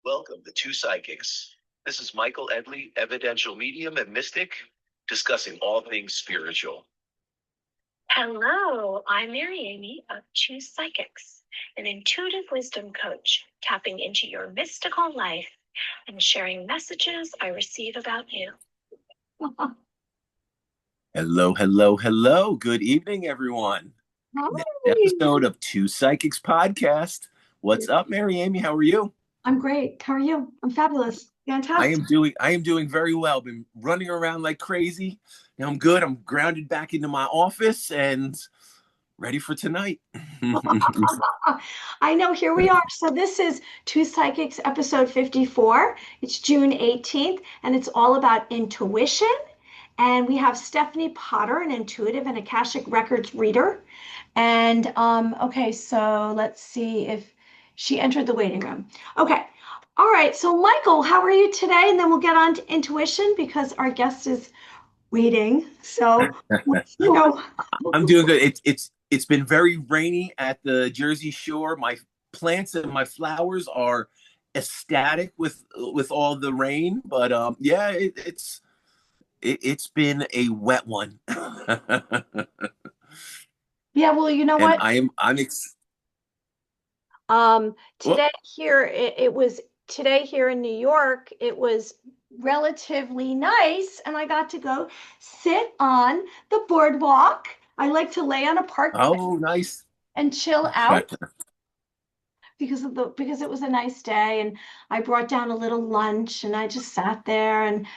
Welcome to Two Psychics. This is Michael Edley, Evidential medium and mystic, discussing all things spiritual. Hello, I'm Mary Amy of Two Psychics, an intuitive wisdom coach, tapping into your mystical life and sharing messages I receive about you. Hello, hello, hello. Good evening, everyone. Hi. Next episode of Two Psychics podcast. What's up, Mary Amy? How are you? I'm great. How are you? I'm fabulous. Fantastic. I am doing very well. Been running around like crazy. Now I'm good. I'm grounded back into my office and ready for tonight. I know, here we are. So this is Two Psychics episode 54. It's June 18th, and it's all about intuition. And we have Stephanie Potter, an intuitive and Akashic Records reader. And okay, so let's see if she entered the waiting room. Okay. All right. So Michael, how are you today? And then we'll get on to intuition because our guest is waiting. So, you know, I'm doing good. It's been very rainy at the Jersey Shore. My plants and my flowers are ecstatic with all the rain, but yeah, it's been a wet one. yeah, well, you know what? Today here today here in New York, it was relatively nice, and I got to go sit on the boardwalk. I like to lay on a park bench nice and chill out because it was a nice day, and I brought down a little lunch and I just sat there, and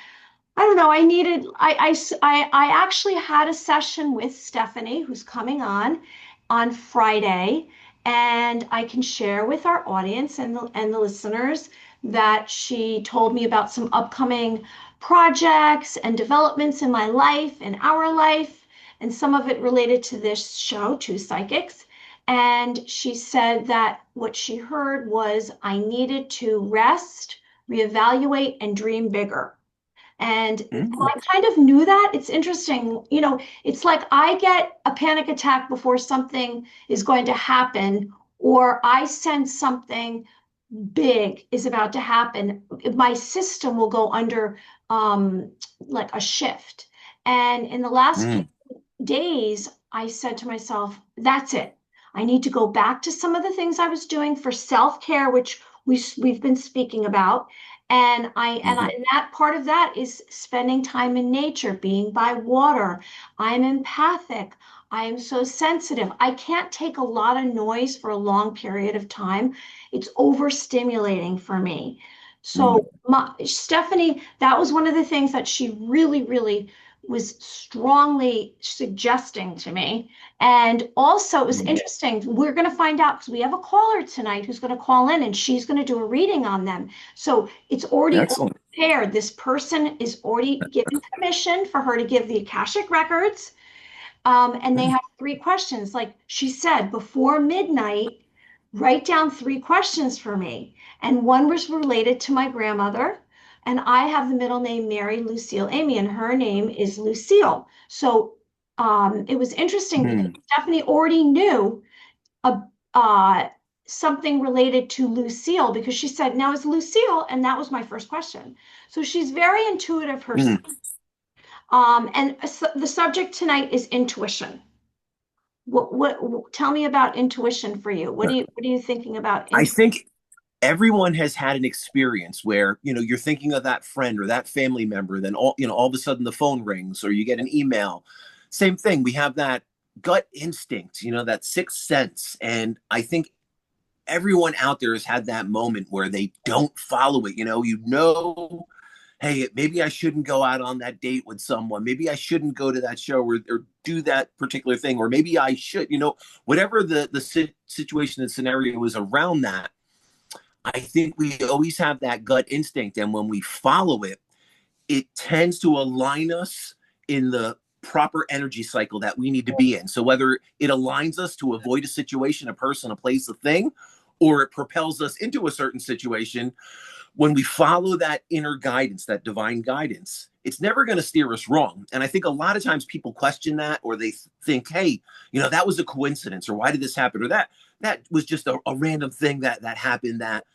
I don't know, I actually had a session with Stephanie, who's coming on Friday, and I can share with our audience and the listeners that she told me about some upcoming projects and developments in my life and our life, and some of it related to this show, Two Psychics. And she said that what she heard was I needed to rest, reevaluate, and dream bigger. And I kind of knew that. It's interesting. You know, it's like I get a panic attack before something is going to happen, or I sense something big is about to happen. My system will go under like a shift. And in the last few days, I said to myself, that's it. I need to go back to some of the things I was doing for self-care, which we've been speaking about. And that part of that is spending time in nature, being by water. I'm empathic. I am so sensitive. I can't take a lot of noise for a long period of time. It's overstimulating for me. So Stephanie, that was one of the things that she really, really was strongly suggesting to me. And also it was interesting. We're going to find out because we have a caller tonight who's going to call in, and she's going to do a reading on them. So it's already prepared. This person is already given permission for her to give the Akashic records. And they have 3 questions. Like she said, before midnight, write down 3 questions for me. And one was related to my grandmother. And I have the middle name Mary Lucille Amy, and her name is Lucille. So it was interesting because Stephanie already knew something related to Lucille, because she said, now is Lucille? And that was my first question. So she's very intuitive herself. And the subject tonight is intuition. What tell me about intuition for you? What are you thinking about? I think everyone has had an experience where, you know, you're thinking of that friend or that family member, then all of a sudden the phone rings or you get an email. Same thing. We have that gut instinct, you know, that sixth sense. And I think everyone out there has had that moment where they don't follow it. You know, hey, maybe I shouldn't go out on that date with someone. Maybe I shouldn't go to that show or do that particular thing. Or maybe I should, you know, whatever the situation and scenario is around that. I think we always have that gut instinct. And when we follow it, it tends to align us in the proper energy cycle that we need to be in. So whether it aligns us to avoid a situation, a person, a place, a thing, or it propels us into a certain situation, when we follow that inner guidance, that divine guidance, it's never going to steer us wrong. And I think a lot of times people question that, or they think, hey, you know, that was a coincidence, or why did this happen, or that was just a random thing that happened that,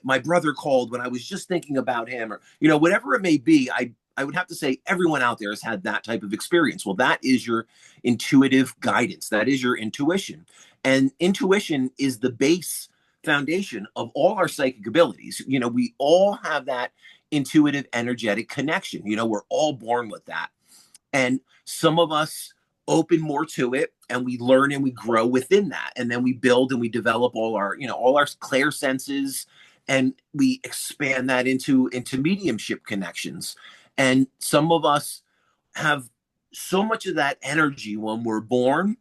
my brother called when I was just thinking about him, or whatever it may be. I would have to say everyone out there has had that type of experience. Well, that is your intuitive guidance. That is your intuition. And intuition is the base foundation of all our psychic abilities. We all have that intuitive energetic connection. We're all born with that. And some of us open more to it, and we learn and we grow within that. And then we build and we develop all our clair senses, and we expand that into mediumship connections. And some of us have so much of that energy when we're born.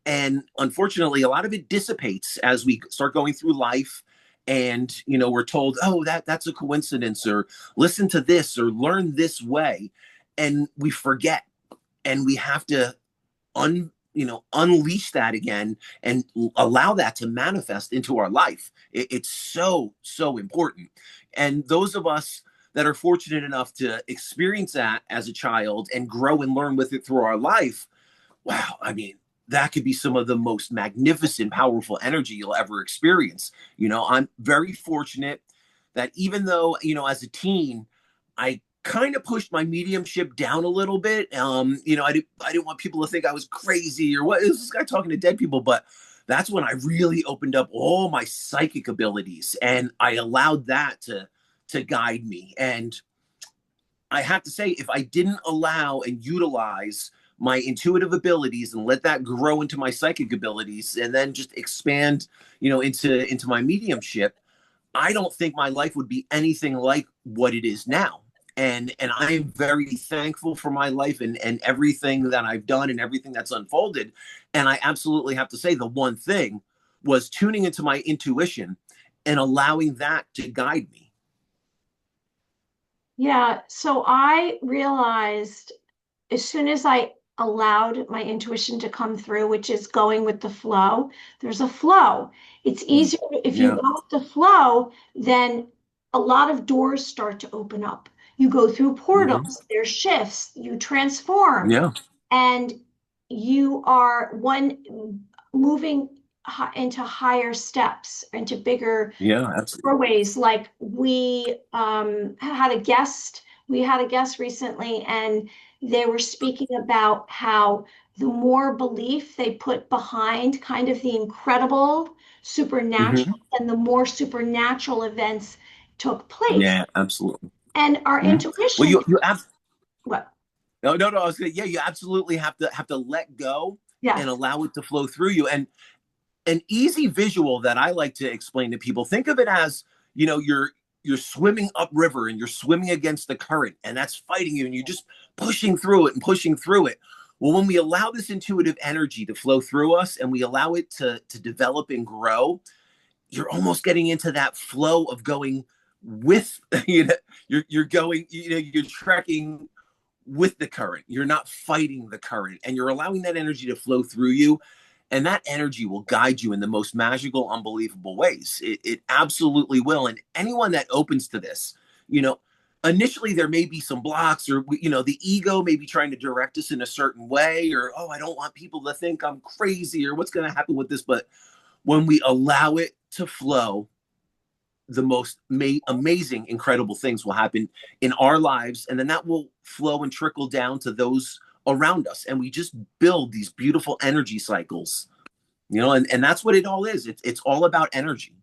And unfortunately, a lot of it dissipates as we start going through life. And, we're told, oh, that's a coincidence, or listen to this, or learn this way. And we forget, and we have to unleash that again and allow that to manifest into our life. It's so, so important. And those of us that are fortunate enough to experience that as a child and grow and learn with it through our life, wow, I mean, that could be some of the most magnificent, powerful energy you'll ever experience. I'm very fortunate that even though, as a teen, I kind of pushed my mediumship down a little bit. I didn't want people to think I was crazy or what is this guy talking to dead people, but that's when I really opened up all my psychic abilities, and I allowed that to guide me. And I have to say, if I didn't allow and utilize my intuitive abilities and let that grow into my psychic abilities, and then just expand, into my mediumship, I don't think my life would be anything like what it is now. And I am very thankful for my life and everything that I've done and everything that's unfolded. And I absolutely have to say, the one thing was tuning into my intuition and allowing that to guide me. Yeah. So I realized as soon as I allowed my intuition to come through, which is going with the flow, there's a flow. It's easier if you Yeah. go with the flow, then a lot of doors start to open up. You go through Hmm. portals, there's shifts, you transform, Yeah. and you are moving into higher steps, into bigger Yeah. Absolutely. doorways. Like we had a guest recently, and they were speaking about how the more belief they put behind kind of the incredible Hmm. supernatural, and the more supernatural events took place. Yeah. Absolutely. And our Hmm. Well, intuition, you have what? no, no, no. I was gonna, yeah, you absolutely have to let go and Yes. allow it to flow through you. And an easy visual that I like to explain to people, think of it as, you're swimming upriver, and you're swimming against the current, and that's fighting you, and you're just pushing through it and pushing through it. Well, when we allow this intuitive energy to flow through us, and we allow it to develop and grow, you're almost getting into that flow of going with, you're going, you're trekking with the current. You're not fighting the current, and you're allowing that energy to flow through you. And that energy will guide you in the most magical, unbelievable ways. It absolutely will. And anyone that opens to this, you know, initially there may be some blocks, or, the ego may be trying to direct us in a certain way, or, oh, I don't want people to think I'm crazy, or what's going to happen with this. But when we allow it to flow, the most amazing, incredible things will happen in our lives. And then that will flow and trickle down to those around us. And we just build these beautiful energy cycles, and that's what it all is. It's all about energy.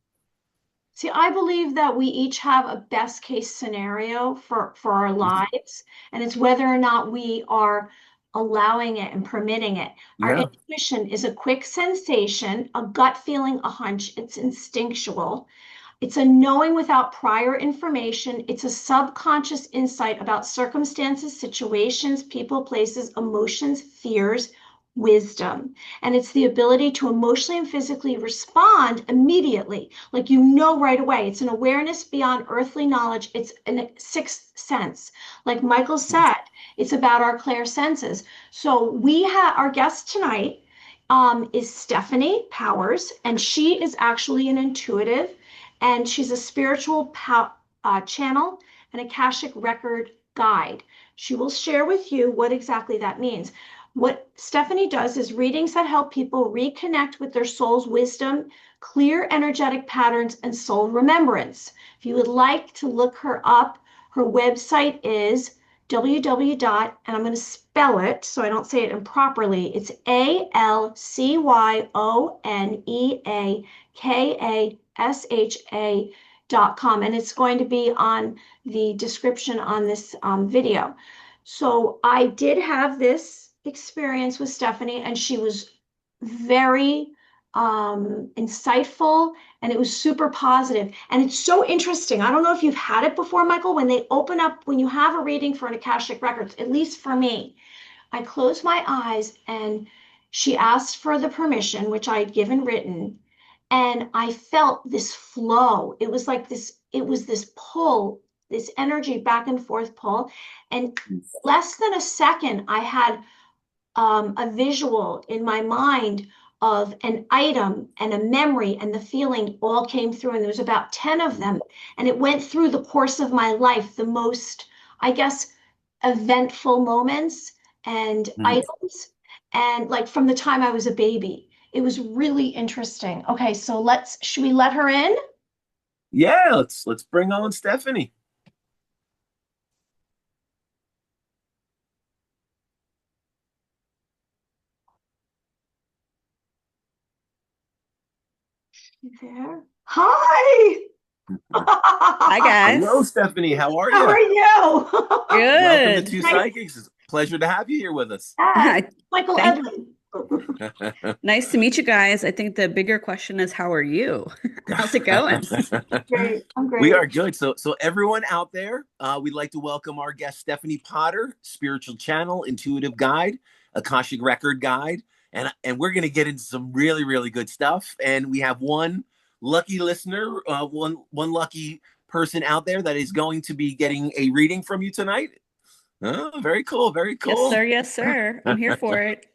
See, I believe that we each have a best case scenario for our lives, and it's whether or not we are allowing it and permitting it. Our Yeah. intuition is a quick sensation, a gut feeling, a hunch. It's instinctual. It's a knowing without prior information. It's a subconscious insight about circumstances, situations, people, places, emotions, fears, wisdom. And it's the ability to emotionally and physically respond immediately. Like right away. It's an awareness beyond earthly knowledge. It's a sixth sense. Like Michael said, it's about our clair senses. So we have our guest tonight is Stephanie Powers, and she is actually an intuitive, and she's a spiritual channel and Akashic record guide. She will share with you what exactly that means. What Stephanie does is readings that help people reconnect with their soul's wisdom, clear energetic patterns, and soul remembrance. If you would like to look her up, her website is www dot, and I'm going to spell it so I don't say it improperly. It's ALCYONEAKASHA.com, and it's going to be on the description on this video. So I did have this experience with Stephanie, and she was very insightful, and it was super positive. And it's so interesting. I don't know if you've had it before, Michael, when they open up, when you have a reading for an Akashic Records, at least for me, I closed my eyes and she asked for the permission, which I had given written, and I felt this flow. It was like this, it was this pull, this energy back and forth pull. And less than a second, I had a visual in my mind of an item and a memory, and the feeling all came through. And there was about 10 of them. And it went through the course of my life, the most, I guess, eventful moments and items. And like from the time I was a baby, it was really interesting. Okay, so should we let her in? Yeah, let's bring on Stephanie. You there? Hi. Hi, guys. Hello, Stephanie. How are you? How are you? Welcome to Good. Two Psychics. It's a pleasure to have you here with us. Michael Thank- Edley. Nice to meet you guys. I think the bigger question is, how are you? How's it going? Great. I'm great. We are good. So everyone out there, we'd like to welcome our guest Stephanie Potter, spiritual channel, intuitive guide, Akashic record guide, and we're going to get into some really, really good stuff. And we have one lucky listener, one lucky person out there that is going to be getting a reading from you tonight. Oh, very cool. Very cool. Yes, sir. Yes, sir. I'm here for it.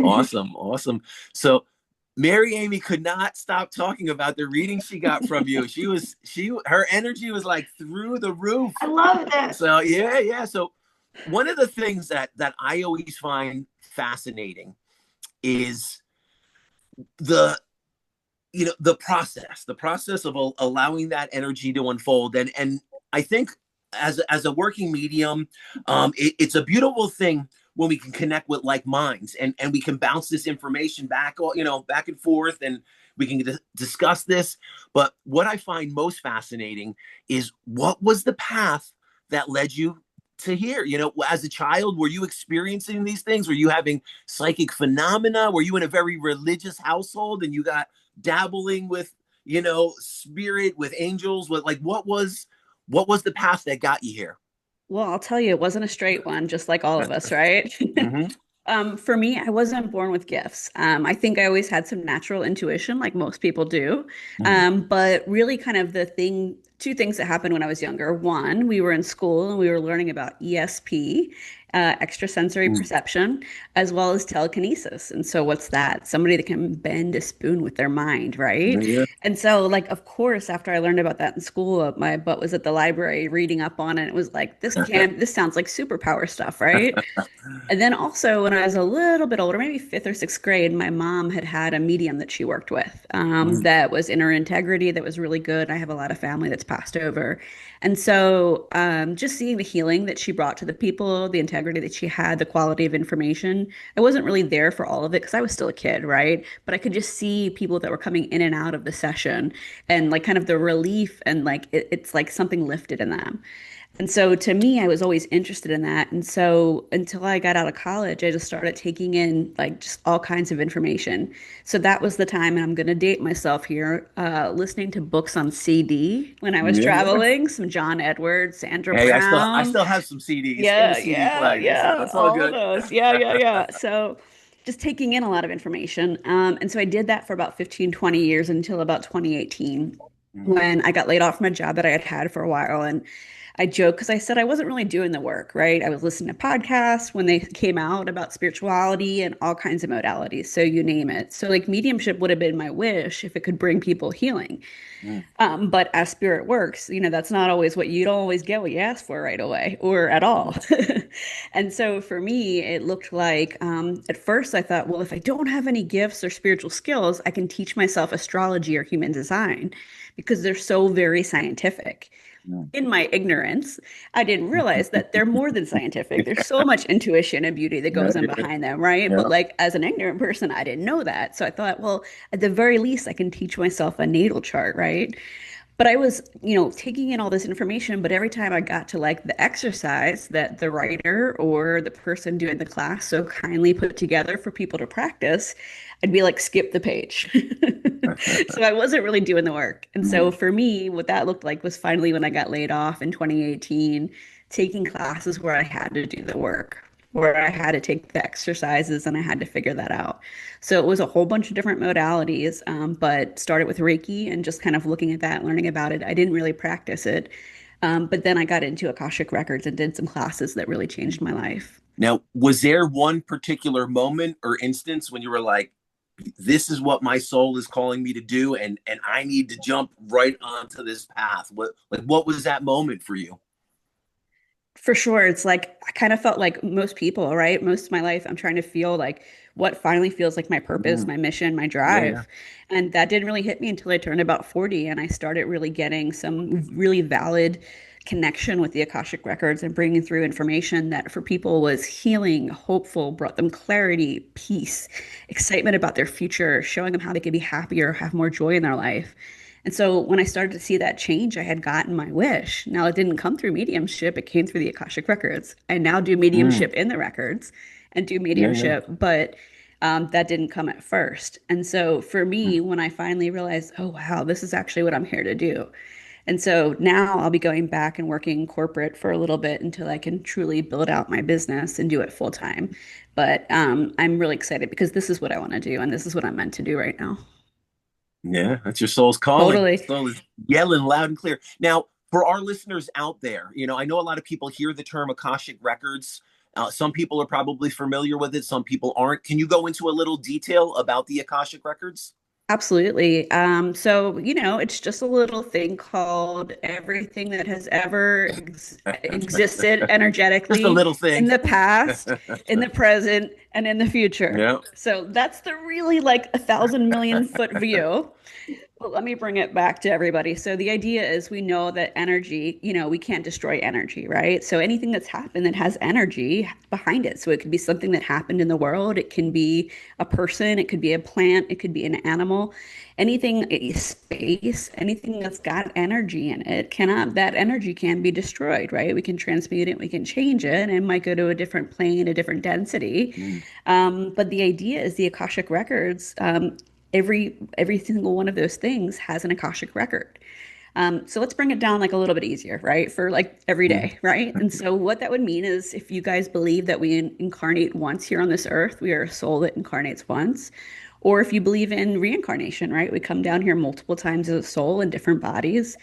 Awesome. So Mary Amy could not stop talking about the reading she got from you. Her energy was like through the roof. I love this. So yeah. So one of the things that I always find fascinating is the process of allowing that energy to unfold. And I think as a working medium, it's a beautiful thing when we can connect with like minds, and we can bounce this information back, back and forth, and we can discuss this. But what I find most fascinating is, what was the path that led you to here? As a child, were you experiencing these things? Were you having psychic phenomena? Were you in a very religious household and you got dabbling with, spirit, with angels? What was the path that got you here? Well, I'll tell you, it wasn't a straight one, just like all of us, right? For me, I wasn't born with gifts. I think I always had some natural intuition, like most people do. But really, kind of two things that happened when I was younger. One, we were in school and we were learning about ESP, extrasensory perception, as well as telekinesis. And so, what's that? Somebody that can bend a spoon with their mind, right? Yeah. And so, of course, after I learned about that in school, my butt was at the library reading up on it. It was like, this sounds like superpower stuff, right? And then also, when I was a little bit older, maybe fifth or sixth grade, my mom had a medium that she worked with that was in her integrity, that was really good. I have a lot of family that's passed over. And so just seeing the healing that she brought to the people, the integrity that she had, the quality of information, I wasn't really there for all of it because I was still a kid, right? But I could just see people that were coming in and out of the session, and kind of the relief, and it's like something lifted in them. And so to me, I was always interested in that. And so until I got out of college, I just started taking in just all kinds of information. So that was the time, and I'm going to date myself here, listening to books on CD when I was traveling, some John Edwards, Sandra Brown. I still have some CDs. Yeah, in the CD player, yeah. so that's all good. Of those. Yeah. So just taking in a lot of information. And so I did that for about 15, 20 years until about 2018. when I got laid off from a job that I had had for a while. And I joke because I said I wasn't really doing the work, right? I was listening to podcasts when they came out about spirituality and all kinds of modalities. So you name it. So like mediumship would have been my wish if it could bring people healing. Mm. But as spirit works, that's not always what you don't always get what you ask for right away or at all. And so for me, it looked like at first I thought, well, if I don't have any gifts or spiritual skills, I can teach myself astrology or human design because they're so very scientific. Mm. In my ignorance, I didn't realize that they're more than scientific. There's so much intuition and beauty that Yeah, goes in behind them, right? yeah. But like as an ignorant person, I didn't know that. So I thought, well, at the very least, I can teach myself a natal chart, right? But I was, taking in all this information, but every time I got to like the exercise that the writer or the person doing the class so kindly put together for people to practice, I'd be like, skip the page. So I wasn't really doing the work. And so Mm. for me, what that looked like was finally when I got laid off in 2018, taking classes where I had to do the work, where I had to take the exercises and I had to figure that out. So it was a whole bunch of different modalities, but started with Reiki and just kind of looking at that, learning about it. I didn't really practice it. But then I got into Akashic Records and did some classes that really changed my life. Now, was there one particular moment or instance when you were like, this is what my soul is calling me to do, and I need to jump right onto this path? What was that moment for you? For sure. It's like I kind of felt like most people, right? Most of my life, I'm trying to feel like what finally feels like my purpose, Mm. my mission, my Yeah, yeah. drive. And that didn't really hit me until I turned about 40 and I started really getting some really valid connection with the Akashic records and bringing through information that for people was healing, hopeful, brought them clarity, peace, excitement about their future, showing them how they could be happier, have more joy in their life. And so when I started to see that change, I had gotten my wish. Now it didn't come through mediumship, it came through the Akashic records. I now do Mm. mediumship in the records and do Yeah, yeah. mediumship, but that didn't come at first. And so for Mm. me, when I finally realized, oh, wow, this is actually what I'm here to do. And so now I'll be going back and working corporate for a little bit until I can truly build out my business and do it full time. But I'm really excited because this is what I want to do and this is what I'm meant to do right now. Yeah, that's your soul's calling. Totally. Soul is yelling loud and clear. Now, for our listeners out there, I know a lot of people hear the term Akashic Records. Some people are probably familiar with it, some people aren't. Can you go into a little detail about the Akashic Records? Absolutely. So, it's just a little thing called everything that has ever existed Just a energetically little in thing. the past, in the present, and in the future. Yeah. So that's the really like 1,000 million foot view. Well, let me bring it back to everybody. So the idea is we know that energy, we can't destroy energy, right? So anything that's happened that has energy behind it. So it could be something that happened in the world. It can be a person. It could be a plant. It could be an animal. Anything, space, anything that's got energy in it cannot, that energy can be destroyed, right? We can transmute it. We can change it and it might go to a different plane, a different density. Mm. But the idea is the Akashic records, every single one of those things has an Akashic record. So let's bring it down like a little bit easier, right? For like every Mm. day, right? And so what that would mean is if you guys believe that we incarnate once here on this earth, we are a soul that incarnates once. Or if you believe in reincarnation, right? We come down here multiple times as a soul in different bodies.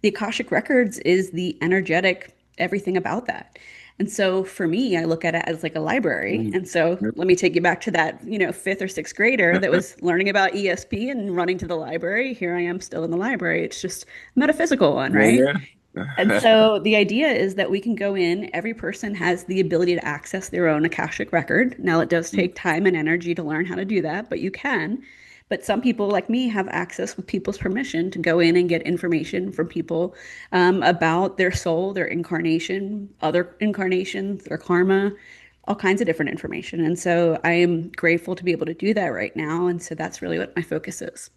The Akashic records is the energetic everything about that. And so for me, I look at it as like a library. Mm. And so Yep. let me take you back to that, fifth or sixth grader that was learning about ESP and running to the library. Here I am still in the library. It's just a metaphysical one, right? Yeah, And yeah. so the idea is that we can go in, every person has the ability to access their own Akashic record. Now, it does Mm. take time and energy to learn how to do that, but you can. But some people like me have access with people's permission to go in and get information from people about their soul, their incarnation, other incarnations, their karma, all kinds of different information. And so I am grateful to be able to do that right now. And so that's really what my focus is.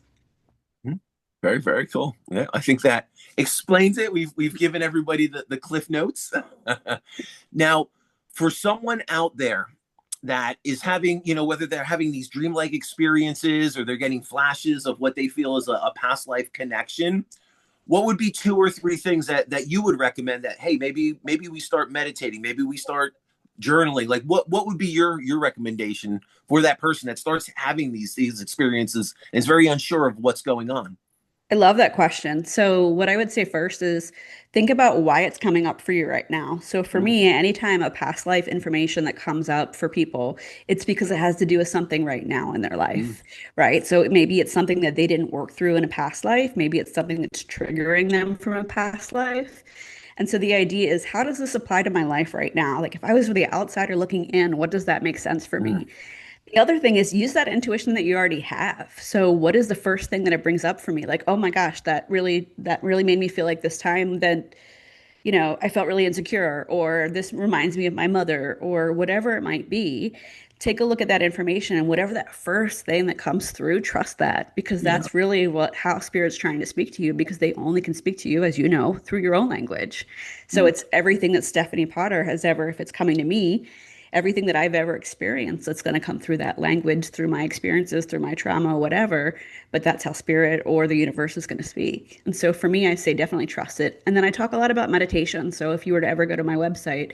Mm. Very, very cool. Yeah, I think that explains it. We've given everybody the cliff notes. Now, for someone out there that is having, whether they're having these dreamlike experiences or they're getting flashes of what they feel is a past life connection, what would be two or three things that you would recommend that, hey, maybe we start meditating, maybe we start journaling? Like what would be your recommendation for that person that starts having these experiences and is very unsure of what's going on? I love that question. So, what I would say first is think about why it's coming up for you right now. So, for Mm, me, anytime a past life information that comes up for people, it's because it has to do with something right now in their mm, life, right? So, maybe it's something that they didn't work through in a past life. Maybe it's something that's triggering them from a past life. And so, the idea is, how does this apply to my life right now? Like, if I was the outsider looking in, what does that make sense for mm. me? The other thing is use that intuition that you already have. So what is the first thing that it brings up for me? Like, oh my gosh, that really made me feel like this time that, I felt really insecure, or this reminds me of my mother, or whatever it might be. Take a look at that information and whatever that first thing that comes through, trust that because Yeah. that's really what how spirit's trying to speak to you because they only can speak to you, as you know, through your own language. So Mm. it's everything that Stephanie Potter has ever, if it's coming to me, everything that I've ever experienced that's going to come through that language, through my experiences, through my trauma, whatever. But that's how spirit or the universe is going to speak. And so for me, I say definitely trust it. And then I talk a lot about meditation. So if you were to ever go to my website,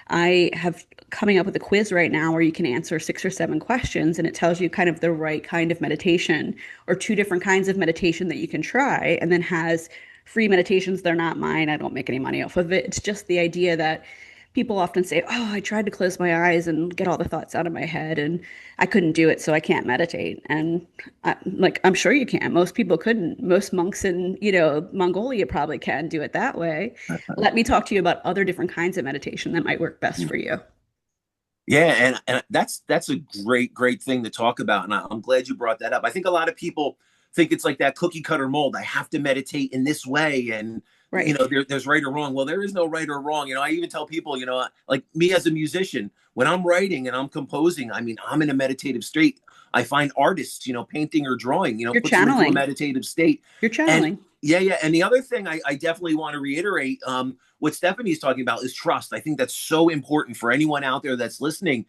I have coming up with a quiz right now where you can answer 6 or 7 questions and it tells you kind of the right kind of meditation or 2 different kinds of meditation that you can try, and then has free meditations. They're not mine. I don't make any money off of it. It's just the idea that people often say, "Oh, I tried to close my eyes and get all the thoughts out of my head, and I couldn't do it, so I can't meditate." And I'm sure you can. Most people couldn't. Most monks in, Mongolia probably can do it that way. Let me talk to you about other different kinds of meditation that might work best for you. Yeah, and that's a great thing to talk about, and I'm glad you brought that up. I think a lot of people think it's like that cookie cutter mold. I have to meditate in this way, and Right. there's right or wrong. Well, there is no right or wrong. I even tell people, like me as a musician, when I'm writing and I'm composing, I mean, I'm in a meditative state. I find artists, painting or drawing, You're puts them into a channeling. meditative state. You're And channeling. yeah. And the other thing I definitely want to reiterate, what Stephanie's talking about is trust. I think that's so important for anyone out there that's listening.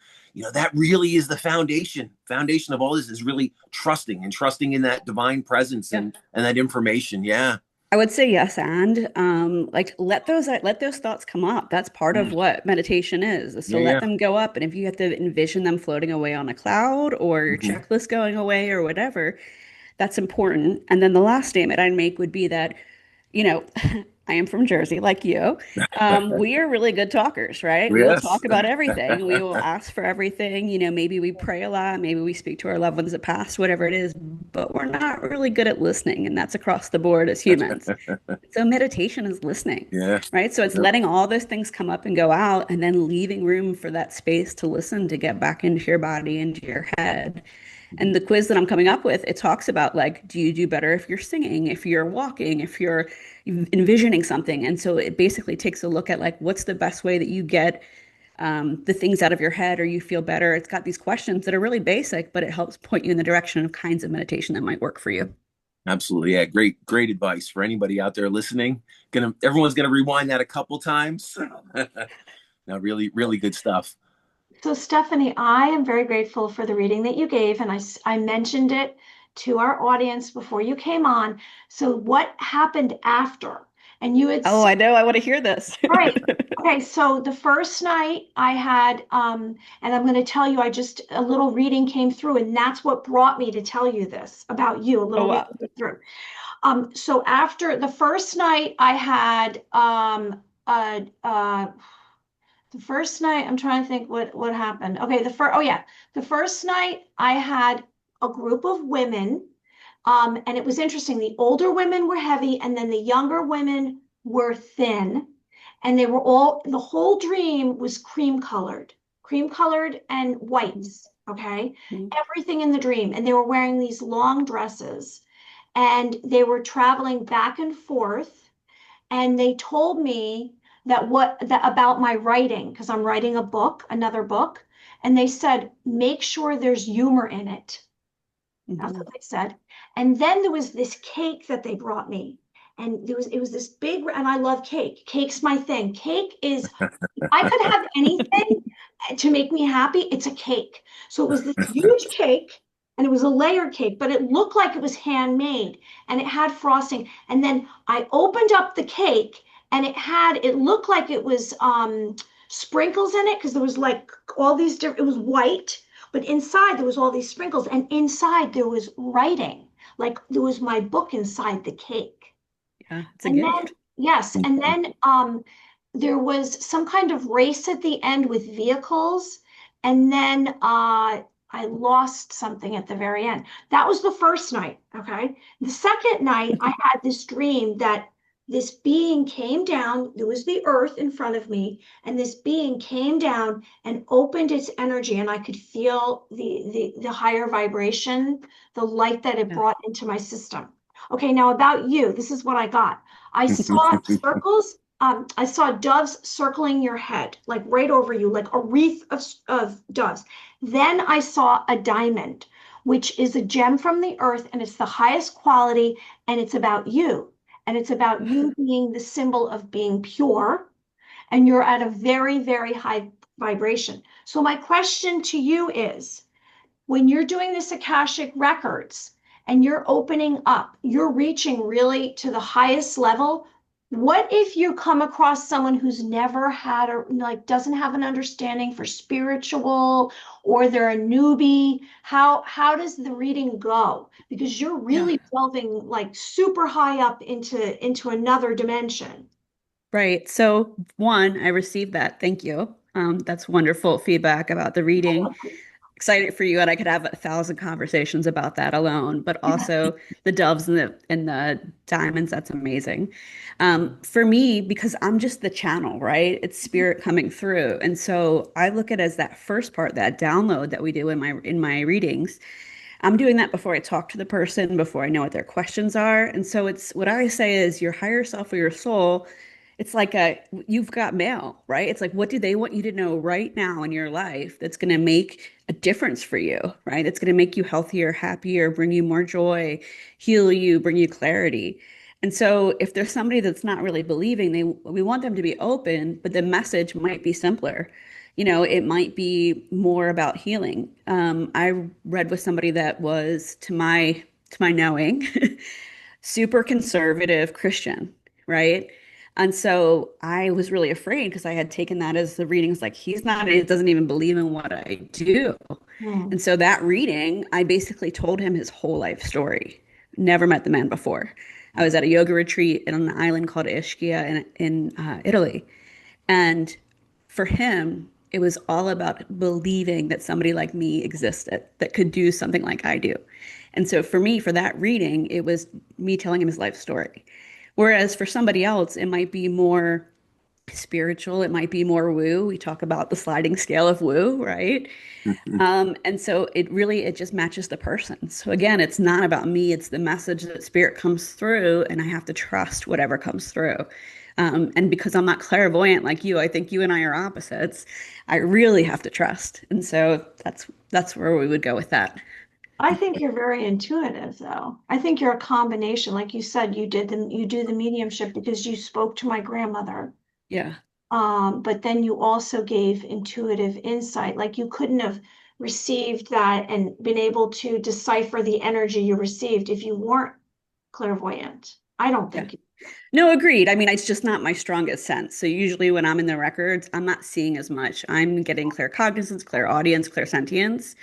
That really is the foundation of all this is really trusting in that divine presence Yeah. and that information. Yeah. I would say yes, and like let those thoughts come up. That's part of Mm. what meditation is to Yeah. let Yeah. them go up. And if you have to envision them floating away on a cloud or your Hmm. checklist going away or whatever, that's important. And then the last statement I'd make would be that, you know, I am from Jersey, like you. We are really good talkers, right? We will Yes. talk about everything. We will ask for everything. Maybe we pray a lot, maybe we speak to our loved ones that passed, whatever it is, but we're not really good at listening, and that's across the board as humans. So meditation is listening, Yeah. right? So it's Yep. letting all those things come up and go out, and then leaving room for that space to listen, to get back into your body, into your head. And the quiz that I'm coming up with, it talks about like, do you do better if you're singing, if you're walking, if you're envisioning something? And so it basically takes a look at like, what's the best way that you get the things out of your head or you feel better? It's got these questions that are really basic, but it helps point you in the direction of kinds of meditation that might work for you. Absolutely. Yeah. Great advice for anybody out there listening. Everyone's gonna rewind that a couple times. No, really good stuff. So, Stephanie, I am very grateful for the reading that you gave, and I mentioned it to our audience before you came on. So, what happened after? And you had Oh, said, I know. I want to hear this. all right, okay, so the first night I had, and I'm going to tell you, a little reading came through, and that's what brought me to tell you this about you. A Oh, little wow. reading came through. So after the first night, I had the first night, I'm trying to think what happened. Okay, the first night I had a group of women, and it was interesting. The older women were heavy, and then the younger women were thin, and the whole dream was cream colored and whites. Okay, Mhm. everything in the dream, and they were wearing these long dresses, and they were traveling back and forth, and they told me that about my writing because I'm writing another book, and they said make sure there's humor in it. That's what Mhm. they said. And then there was this cake that they brought me, and it was this big, and I love cake. Cake's my thing. Cake is, if I could have anything to make me happy, it's a cake. So it was this huge cake, and it was a layered cake, but it looked like it was handmade, and it had frosting. And then I opened up the cake, and it looked like it was sprinkles in it because there was like all these different. It was white, but inside there was all these sprinkles, and inside there was writing, like there was my book inside the cake. Yeah, it's a And then, gift. yes, and then there was some kind of race at the end with vehicles, and then I lost something at the very end. That was the first night, okay? The second night, I had this dream that this being came down. There was the earth in front of me, and this being came down and opened its energy, and I could feel the higher vibration, the light that it Yeah. brought into my system. Okay, now about you, this is what I got. I saw circles. I saw doves circling your head, like right over you, like a wreath of doves. Then I saw a diamond, which is a gem from the earth, and it's the highest quality, and it's about you. And it's about you being the symbol of being pure, and you're at a very, very high vibration. So, my question to you is, when you're doing this Akashic records and you're opening up, you're reaching really to the highest level. What if you come across someone who's never had a like doesn't have an understanding for spiritual, or they're a newbie? How does the reading go? Because you're Yeah. really delving like super high up into another dimension. Right. So one, I received that. Thank you. That's wonderful feedback about the reading. Excited for you, and I could have 1,000 conversations about that alone. But also the doves and the diamonds. That's amazing. For me, because I'm just the channel, right? It's spirit coming through, and so I look at it as that first part, that download that we do in my readings. I'm doing that before I talk to the person, before I know what their questions are. And so it's what I say is your higher self or your soul. It's like you've got mail, right? It's like, what do they want you to know right now in your life that's going to make a difference for you, right? It's going to make you healthier, happier, bring you more joy, heal you, bring you clarity. And so if there's somebody that's not really believing, we want them to be open, but the message might be simpler. It might be more about healing. I read with somebody that was, to my knowing, super conservative Christian, right? And so I was really afraid because I had taken that as the readings like he's not, he doesn't even believe in what I do. Hmm. And so that reading, I basically told him his whole life story. Never met the man before. I was at a yoga retreat in an island called Ischia in Italy. And for him, it was all about believing that somebody like me existed that could do something like I do. And so for me, for that reading, it was me telling him his life story. Whereas for somebody else, it might be more spiritual, it might be more woo. We talk about the sliding scale of woo, right? And so it just matches the person. So again, it's not about me, it's the message that spirit comes through, and I have to trust whatever comes through. And because I'm not clairvoyant like you, I think you and I are opposites. I really have to trust. And so that's where we would go with that. I think you're very intuitive, though. I think you're a combination. Like you said, you do the mediumship because you spoke to my grandmother. Yeah. But then you also gave intuitive insight. Like you couldn't have received that and been able to decipher the energy you received if you weren't clairvoyant. I don't Yeah. think. No, agreed. I mean, it's just not my strongest sense. So usually when I'm in the records, I'm not seeing as much. I'm getting claircognizance, clairaudience, clairsentience.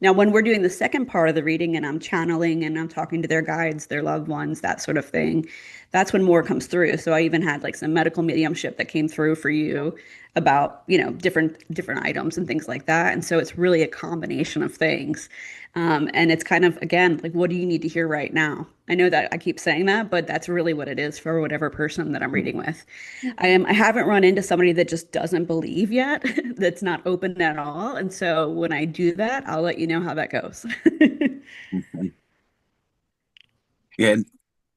Now, when we're doing the second part of the reading and I'm channeling and I'm talking to their guides, their loved ones, that sort of thing, that's when more comes through. So I even had like some medical mediumship that came through for you about, different items and things like that. And so it's really a combination of things. And it's kind of, again, like, what do you need to hear right now? I know that I keep saying that, but that's really what it is for whatever person that I'm reading with. I haven't run into somebody that just doesn't believe yet, that's not open at all. And so when I do that, I'll let you know how that goes. Yeah,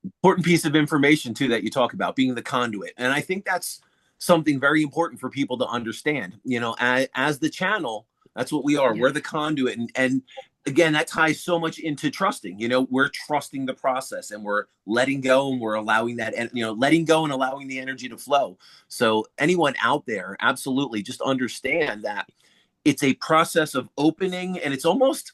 important piece of information too that you talk about being the conduit, and I think that's something very important for people to understand. As the channel, that's what we are. Yeah. We're the conduit, and again, that ties so much into trusting. We're trusting the process, and we're letting go, and we're allowing that, and letting go and allowing the energy to flow. So anyone out there, absolutely, just understand that it's a process of opening, and it's almost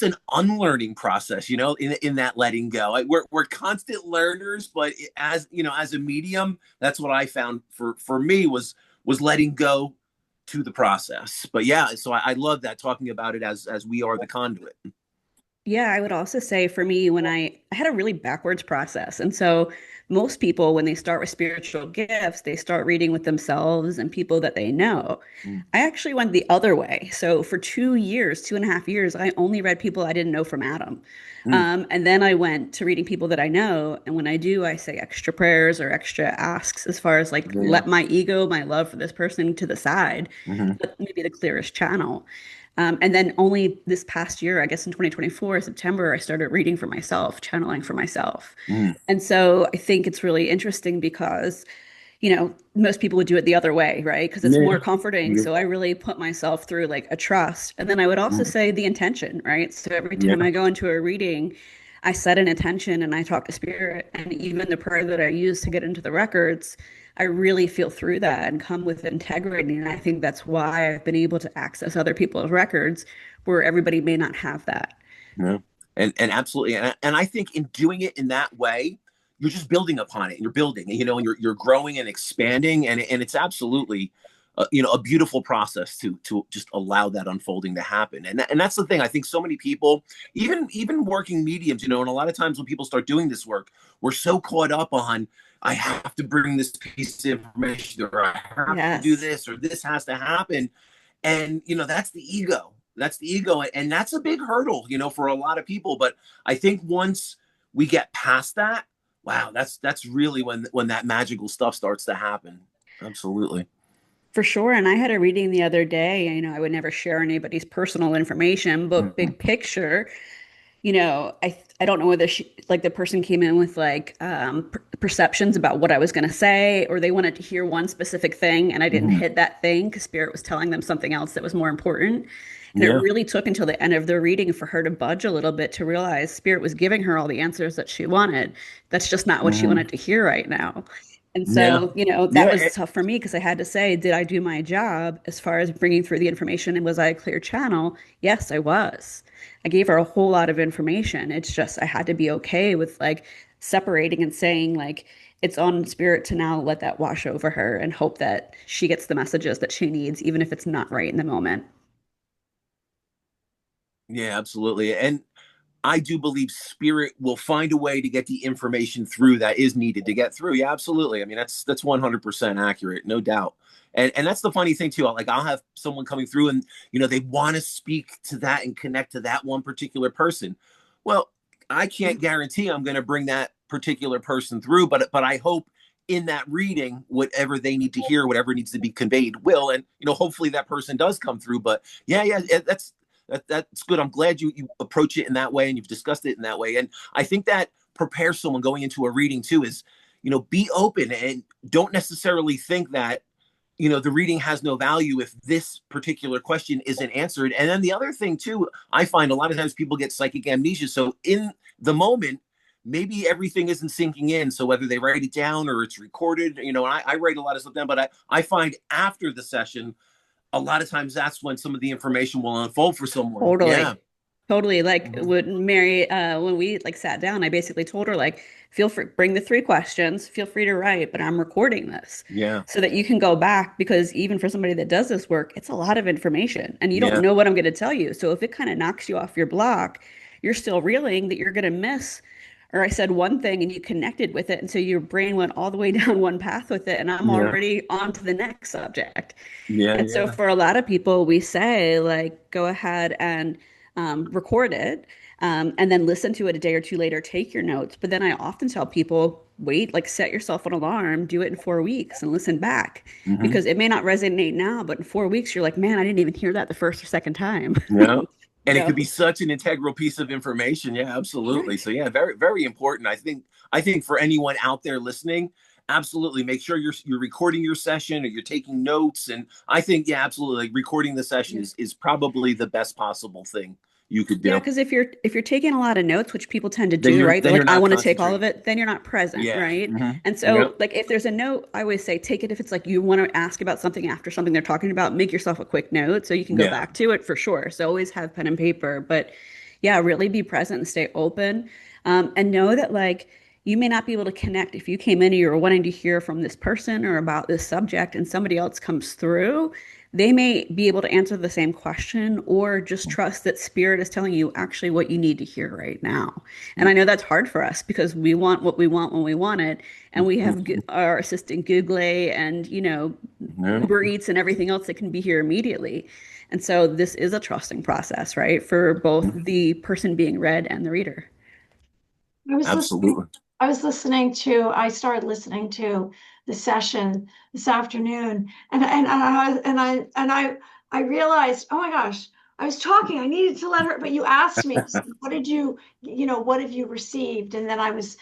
an unlearning process, in that letting go. We're constant learners, but as a medium, that's what I found for me was letting go to the process. But yeah, so I love that, talking about it as we are the conduit. Yeah, I would also say for me, when I had a really backwards process. And so most people, when they start with spiritual gifts, they start reading with themselves and people that they know. Mm, I actually went the other way. So for 2 years, 2.5 years, I only read people I didn't know from Adam. mm, And then I went to reading people that I know. And when I do, I say extra prayers or extra asks as far as like yeah. let my ego, my love for this person to the side, Hmm. let me be the clearest channel. And then only this past year, I guess in 2024, September, I started reading for myself, channeling for myself. Mm, And so I think it's really interesting because, most people would do it the other way, right? Because it's more yeah. comforting. Yeah. So I really put myself through like a trust. And then I would also Mm, say the intention, right? So every time yeah. I go into a reading, I set an intention and I talk to spirit. And even the prayer that I use to get into the records, I really feel through that and come with integrity. And I think that's why I've been able to access other people's records where everybody may not have that. Yeah. And absolutely. And I think in doing it in that way, you're just building upon it and you're building, and you're growing and expanding. And it's absolutely, a beautiful process to just allow that unfolding to happen. And that's the thing. I think so many people, even working mediums, and a lot of times when people start doing this work, we're so caught up on, I have to bring this piece of information, or I have to do Yes, this, or this has to happen. And that's the ego. That's the ego, and that's a big hurdle, for a lot of people. But I think once we get past that, wow, that's really when that magical stuff starts to happen. Absolutely. for sure. And I had a reading the other day. I would never share anybody's personal information, but Mhm. big picture, I don't know whether like the person came in with like perceptions about what I was going to say, or they wanted to hear one specific thing and I didn't Mhm. hit that thing because spirit was telling them something else that was more important. And it Yeah. really took until the end of the reading for her to budge a little bit to realize spirit was giving her all the answers that she wanted. That's just not what she Mhm. wanted to hear right now. And Yeah. so, that Yeah. was tough for me because I had to say, did I do my job as far as bringing through the information? And was I a clear channel? Yes, I was. I gave her a whole lot of information. It's just I had to be okay with like separating and saying like it's on spirit to now let that wash over her and hope that she gets the messages that she needs, even if it's not right in the moment. Yeah, absolutely. And I do believe spirit will find a way to get the information through that is needed to get through. Yeah, absolutely. I mean, that's 100% accurate, no doubt. And that's the funny thing too. Like I'll have someone coming through, and they want to speak to that and connect to that one particular person. Well, I can't guarantee I'm going to bring that particular person through, but I hope in that reading, whatever they need to hear, whatever needs to be conveyed will. And hopefully that person does come through. But yeah, that's good. I'm glad you approach it in that way and you've discussed it in that way. And I think that prepares someone going into a reading too, is be open and don't necessarily think that the reading has no value if this particular question isn't answered. And then the other thing too, I find a lot of times people get psychic amnesia. So in the moment, maybe everything isn't sinking in. So whether they write it down or it's recorded, I write a lot of stuff down, but I find after the session, a lot of times that's when some of the information will unfold for someone. Yeah. Totally. Totally. Like Mhm. when we like sat down, I basically told her like, feel free, bring the 3 questions, feel free to write, but I'm recording this Yeah. so that you can go back because even for somebody that does this work, it's a lot of information and you don't Yeah. know what I'm going to tell you. So if it kind of knocks you off your block, you're still reeling that you're going to miss. Or I said one thing and you connected with it. And so your brain went all the way down one path with it. And I'm Yeah. already on to the next subject. Yeah. And so Yeah. for a lot of people, we say like, go ahead and record it, and then listen to it a day or two later, take your notes. But then I often tell people, wait, like set yourself an alarm, do it in 4 weeks and listen back Hmm. because it may not resonate now, but in 4 weeks, you're like, man, I didn't even hear that the first or second time. Yeah. You And it could know? be such an integral piece of information. Yeah, absolutely. So yeah, very, very important. I think for anyone out there listening, absolutely make sure you're recording your session or you're taking notes. And I think, yeah, absolutely. Recording the session Yeah. is probably the best possible thing you could Yeah, do. because if you're taking a lot of notes, which people tend to Then do, you're right? They're then you're like, I not want to take all of concentrating. it, then you're not present, Yeah. right? Hmm. And Yeah. so, like, if there's a note, I always say take it if it's like you want to ask about something after something they're talking about, make yourself a quick note so you can go Yeah. back to it for sure. So always have pen and paper, but yeah, really be present and stay open, and know that like you may not be able to connect if you came in and you're wanting to hear from this person or about this subject and somebody else comes through. They may be able to answer the same question or just trust that spirit is telling you actually what you need to hear right now. And I know that's hard for us because we want what we want when we want it. And we have our assistant Google and, Yeah, Uber Eats and everything else that can be here immediately. And so this is a trusting process, right? For both the person being read and the reader. I was listening. absolutely. I started listening to the session this afternoon, and I realized, oh my gosh, I was talking. I needed to let her, but you asked me, what did what have you received? And then I was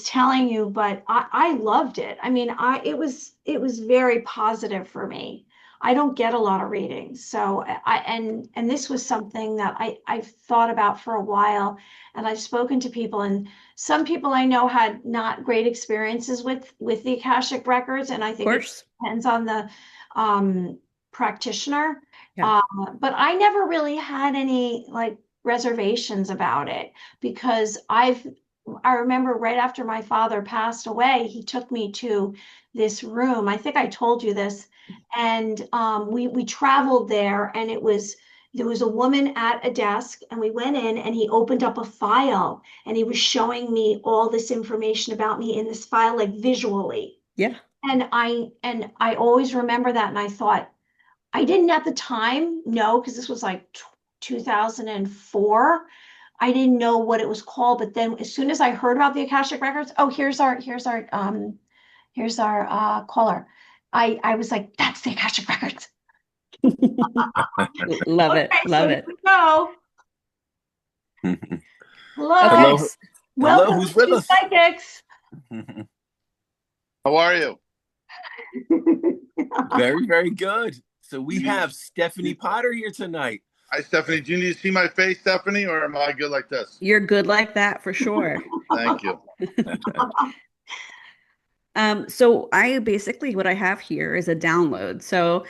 telling you, but I loved it. I mean, it was very positive for me. I don't get a lot of readings. So and this was something that I've thought about for a while, and I've spoken to people, and some people I know had not great experiences with the Akashic records, and I Of think it course. depends on the practitioner. Yeah. Uh, but I never really had any like reservations about it because I remember right after my father passed away, he took me to this room. I think I told you this, and we traveled there, and there was a woman at a desk, and we went in, and he opened up a file, and he was showing me all this information about me in this file, like visually. Yeah. And I always remember that, and I thought I didn't at the time know because this was like 2004. I didn't know what it was called, but then as soon as I heard about the Akashic records, oh, here's our caller. I was like, that's the Akashic records. Love it. Okay, so Love here it. we go. Okay. Hello, Hello, hello, welcome who's with to us? Psychics. How are you? Very, very good. So we have Stephanie Potter here tonight. Hi, Stephanie. Do you need to see my face, Stephanie, or am I good like this? You're good like that for sure. Thank you. So I basically what I have here is a download. So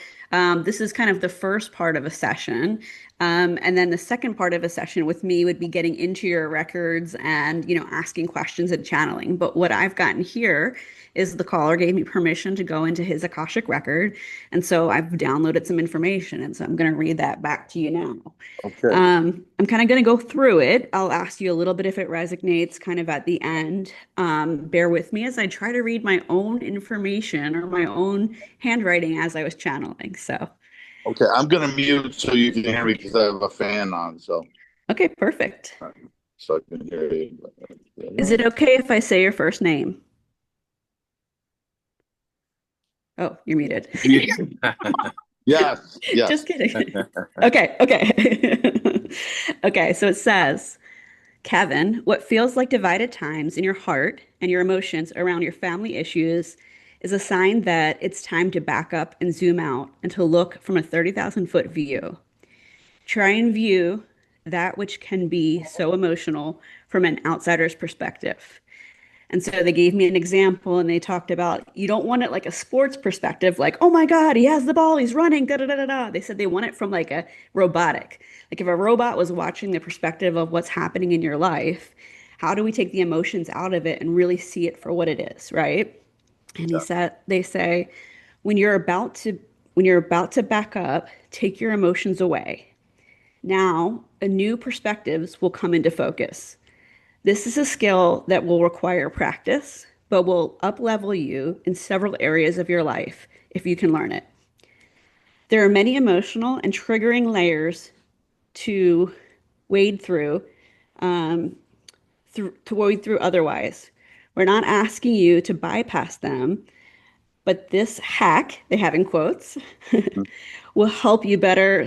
this is kind of the first part of a session. And then the second part of a session with me would be getting into your records and, asking questions and channeling. But what I've gotten here is the caller gave me permission to go into his Akashic record. And so I've downloaded some information. And so I'm going to read that back to you now. Okay. I'm kind of going to go through it. I'll ask you a little bit if it resonates kind of at the end. Bear with me as I try to read my own information or my own handwriting as I was channeling. So, Okay. I'm gonna mute so you can hear me because I have a fan on, okay, perfect. so I can hear you. Is it okay if I say your first name? Oh, you're muted. Yes. Yes. Just kidding. Okay, okay. Okay, so it says, Kevin, what feels like divided times in your heart and your emotions around your family issues is a sign that it's time to back up and zoom out and to look from a 30,000-foot view. Try and view that which can be so emotional from an outsider's perspective. And so they gave me an example and they talked about you don't want it like a sports perspective, like, oh my God, he has the ball, he's running, da da da da da. They said they want it from like a robotic. Like if a robot was watching the perspective of what's happening in your life, how do we take the emotions out of it and really see it for what it is, right? And he Yeah. said they say when you're about to back up, take your emotions away. Now, a new perspectives will come into focus. This is a skill that will require practice, but will up-level you in several areas of your life if you can learn it. There are many emotional and triggering layers to wade through, to wade through otherwise. We're not asking you to bypass them, but this hack, they have in quotes, will help you better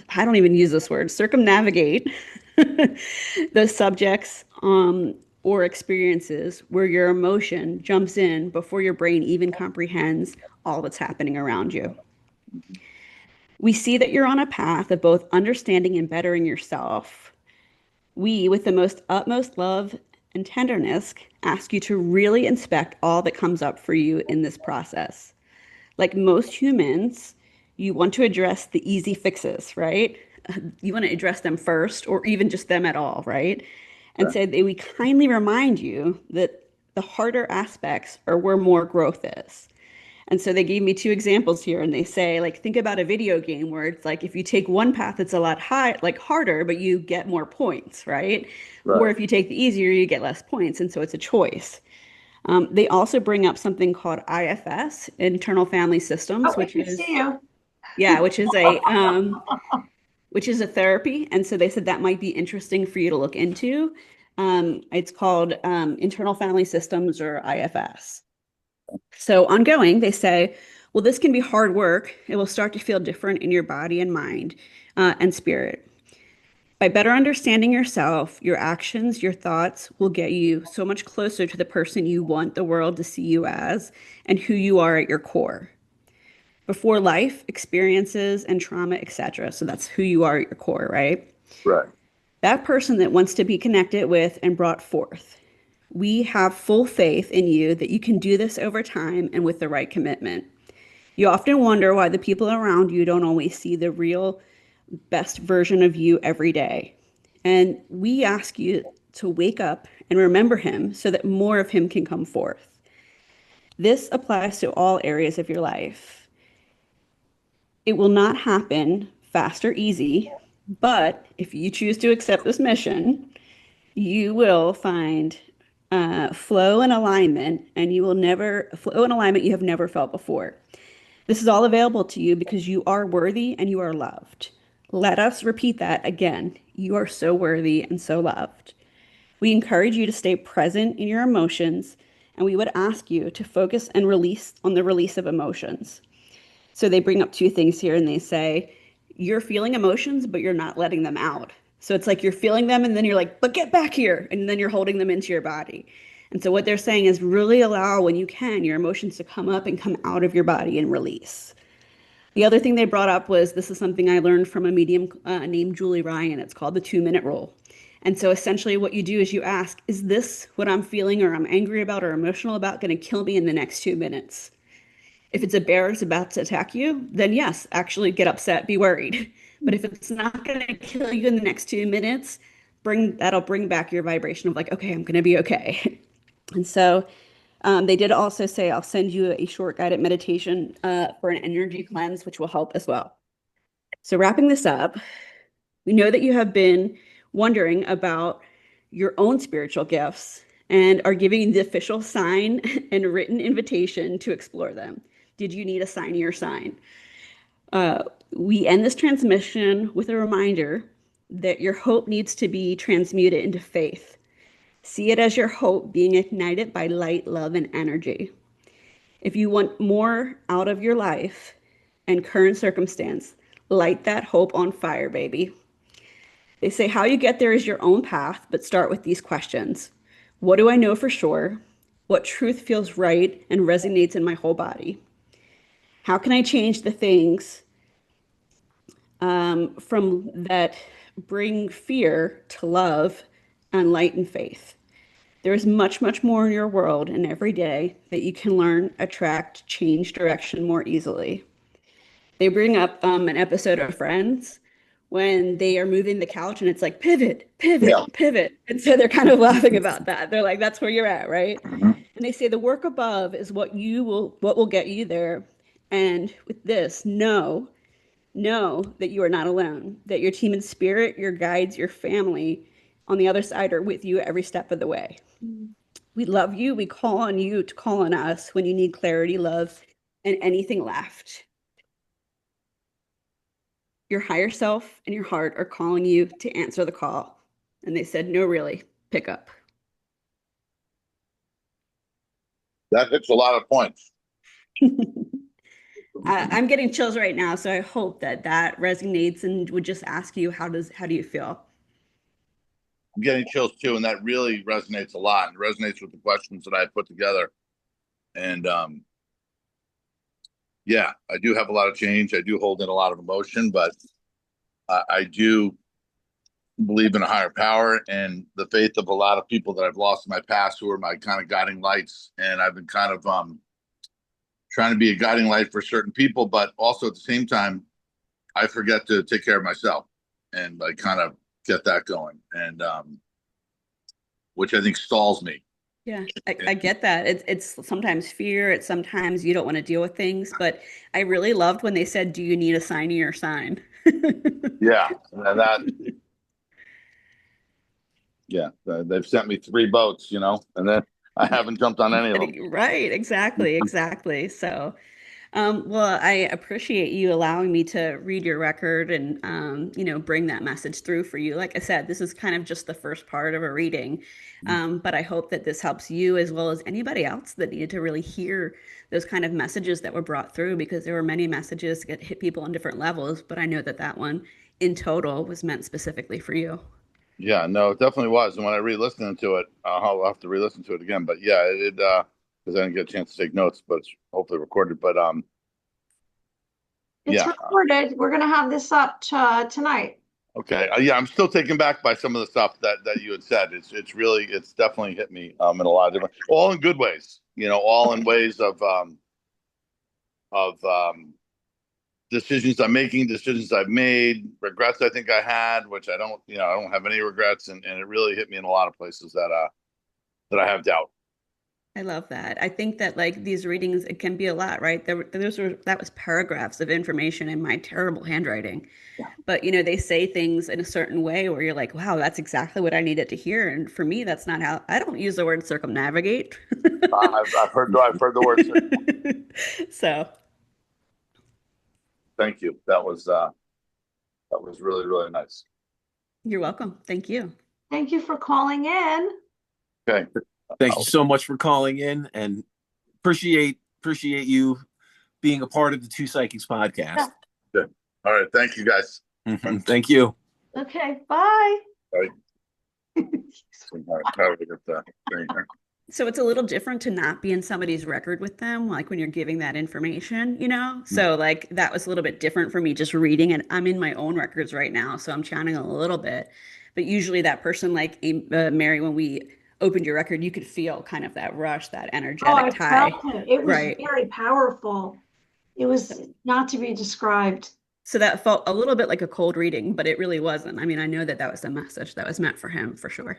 I don't even use this word, circumnavigate the subjects or experiences where your emotion jumps in before your brain even comprehends all that's happening around you. We see that you're on a path of both understanding and bettering yourself. We, with the most utmost love and tenderness, ask you to really inspect all that comes up for you in this process. Like most humans, you want to address the easy fixes, right? You want to address them first or even just them at all, right? and said that we kindly remind you that the harder aspects are where more growth is. And so they gave me two examples here, and they say, like, think about a video game where it's like if you take one path, it's a lot harder, but you get more points, right? Or Right. if you take the easier, you get less points, and so it's a choice. They also bring up something called IFS, internal family systems, Oh, I can see you. yeah, which is a therapy. And so they said that might be interesting for you to look into. It's called internal family systems, or IFS. So ongoing, they say, well, this can be hard work. It will start to feel different in your body and mind and spirit. By better understanding yourself, your actions, your thoughts will get you so much closer to the person you want the world to see you as and who you are at your core. Before life, experiences, and trauma, etc. So that's who you are at your core, right? Right. That person that wants to be connected with and brought forth. We have full faith in you that you can do this over time and with the right commitment. You often wonder why the people around you don't always see the real best version of you every day. And we ask you to wake up and remember him so that more of him can come forth. This applies to all areas of your life. It will not happen fast or easy, but if you choose to accept this mission, you will find flow and alignment, and you will never flow and alignment you have never felt before. This is all available to you because you are worthy and you are loved. Let us repeat that again. You are so worthy and so loved. We encourage you to stay present in your emotions, and we would ask you to focus and release on the release of emotions. So they bring up two things here, and they say, you're feeling emotions, but you're not letting them out. So it's like you're feeling them, and then you're like, but get back here. And then you're holding them into your body. And so what they're saying is really allow, when you can, your emotions to come up and come out of your body and release. The other thing they brought up was, this is something I learned from a medium named Julie Ryan. It's called the 2-minute rule. And so essentially what you do is you ask, is this what I'm feeling or I'm angry about or emotional about going to kill me in the next 2 minutes? If it's a bear that's about to attack you, then yes, actually get upset, be worried. But if it's not going to kill you in the next 2 minutes, that'll bring back your vibration of like, okay, I'm going to be okay. And so they did also say, I'll send you a short guided meditation for an energy cleanse, which will help as well. So wrapping this up, we know that you have been wondering about your own spiritual gifts and are giving the official sign and written invitation to explore them. Did you need a signier sign? We end this transmission with a reminder that your hope needs to be transmuted into faith. See it as your hope being ignited by light, love, and energy. If you want more out of your life and current circumstance, light that hope on fire, baby. They say how you get there is your own path, but start with these questions. What do I know for sure? What truth feels right and resonates in my whole body? How can I change the things from that bring fear to love and light and faith? There is much, much more in your world and every day that you can learn, attract, change direction more easily. They bring up an episode of Friends when they are moving the couch and it's like pivot, Yeah. pivot, pivot. And so they're kind of laughing about that. They're like, that's where you're at, right? Mhm. And they say the work above is what will get you there. And with this, know that you are not alone, that your team and spirit, your guides, your family on the other side are with you every step of the way. We love you. We call on you to call on us when you need clarity, love, and anything left. Your higher self and your heart are calling you to answer the call. And they said, no, really, pick up. That hits a lot of points. I'm getting chills right now, so I hope that resonates and would just ask you, how do you feel? I'm getting chills too, and that really resonates a lot. It resonates with the questions that I put together. And yeah, I do have a lot of change. I do hold in a lot of emotion, but I do believe in a higher power and the faith of a lot of people that I've lost in my past who are my kind of guiding lights. And I've been kind of trying to be a guiding light for certain people, but also at the same time, I forget to take care of myself and like kind of get that going. And which I think stalls me. Yeah, I get that. It's sometimes fear, it's sometimes you don't want to deal with things, but I really loved when they said, "Do you need a sign in your sign?" Yeah, and that yeah, they've sent me 3 boats, and then I haven't jumped on any of them. Right, exactly. So, well, I appreciate you allowing me to read your record and, bring that message through for you. Like I said, this is kind of just the first part of a reading. But I hope that this helps you as well as anybody else that needed to really hear those kind of messages that were brought through because there were many messages that hit people on different levels. But I know that that one in total was meant specifically for you. Yeah, no, it definitely was. And when I re-listened to it, I'll have to re-listen to it again. But yeah, because I didn't get a chance to take notes, but it's hopefully recorded. But It's yeah, recorded. We're gonna have this up tonight. okay, yeah, I'm still taken back by some of the stuff that you had said. It's definitely hit me in a lot of different, all in good ways. All in ways of decisions I'm making, decisions I've made, regrets I think I had, which I don't have any regrets, and it really hit me in a lot of places that I have doubt. I love that. I think that like these readings, it can be a lot, right? That was paragraphs of information in my terrible handwriting. But they say things in a certain way where you're like, wow, that's exactly what I needed to hear. And for me, that's not how I don't use the word circumnavigate. I've heard the words. So Thank you. That was really really nice. you're welcome. Thank you. Thank you for calling in. Okay. Thank you so much for calling in, and appreciate you being a part of the Two Psychics podcast. Yeah. Good. All right. Thank you guys. Thank you. Okay, bye. All right. How do we get that thing here? So it's a little different to not be in somebody's record with them, like when you're giving that information. So like that was a little bit different for me just reading it. I'm in my own records right now, so I'm channeling a little bit. But usually that person, like Mary, when we opened your record, you could feel kind of that rush, that Oh, energetic I tie. felt it. It was Right. very powerful. It was not to be described. So that felt a little bit like a cold reading, but it really wasn't. I mean, I know that that was the message that was meant for him for sure.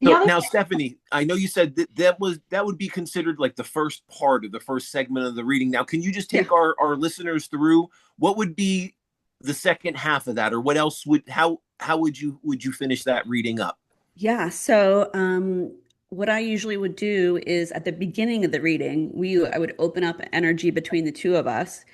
The So other now, Stephanie, I know you said that would be considered like the first part of the first segment of the reading. Now, can you just Yeah. take our listeners through what would be the second half of that, or what else how would you finish that reading up? Yeah. So, what I usually would do is at the beginning of the reading, I would open up energy between the two of us.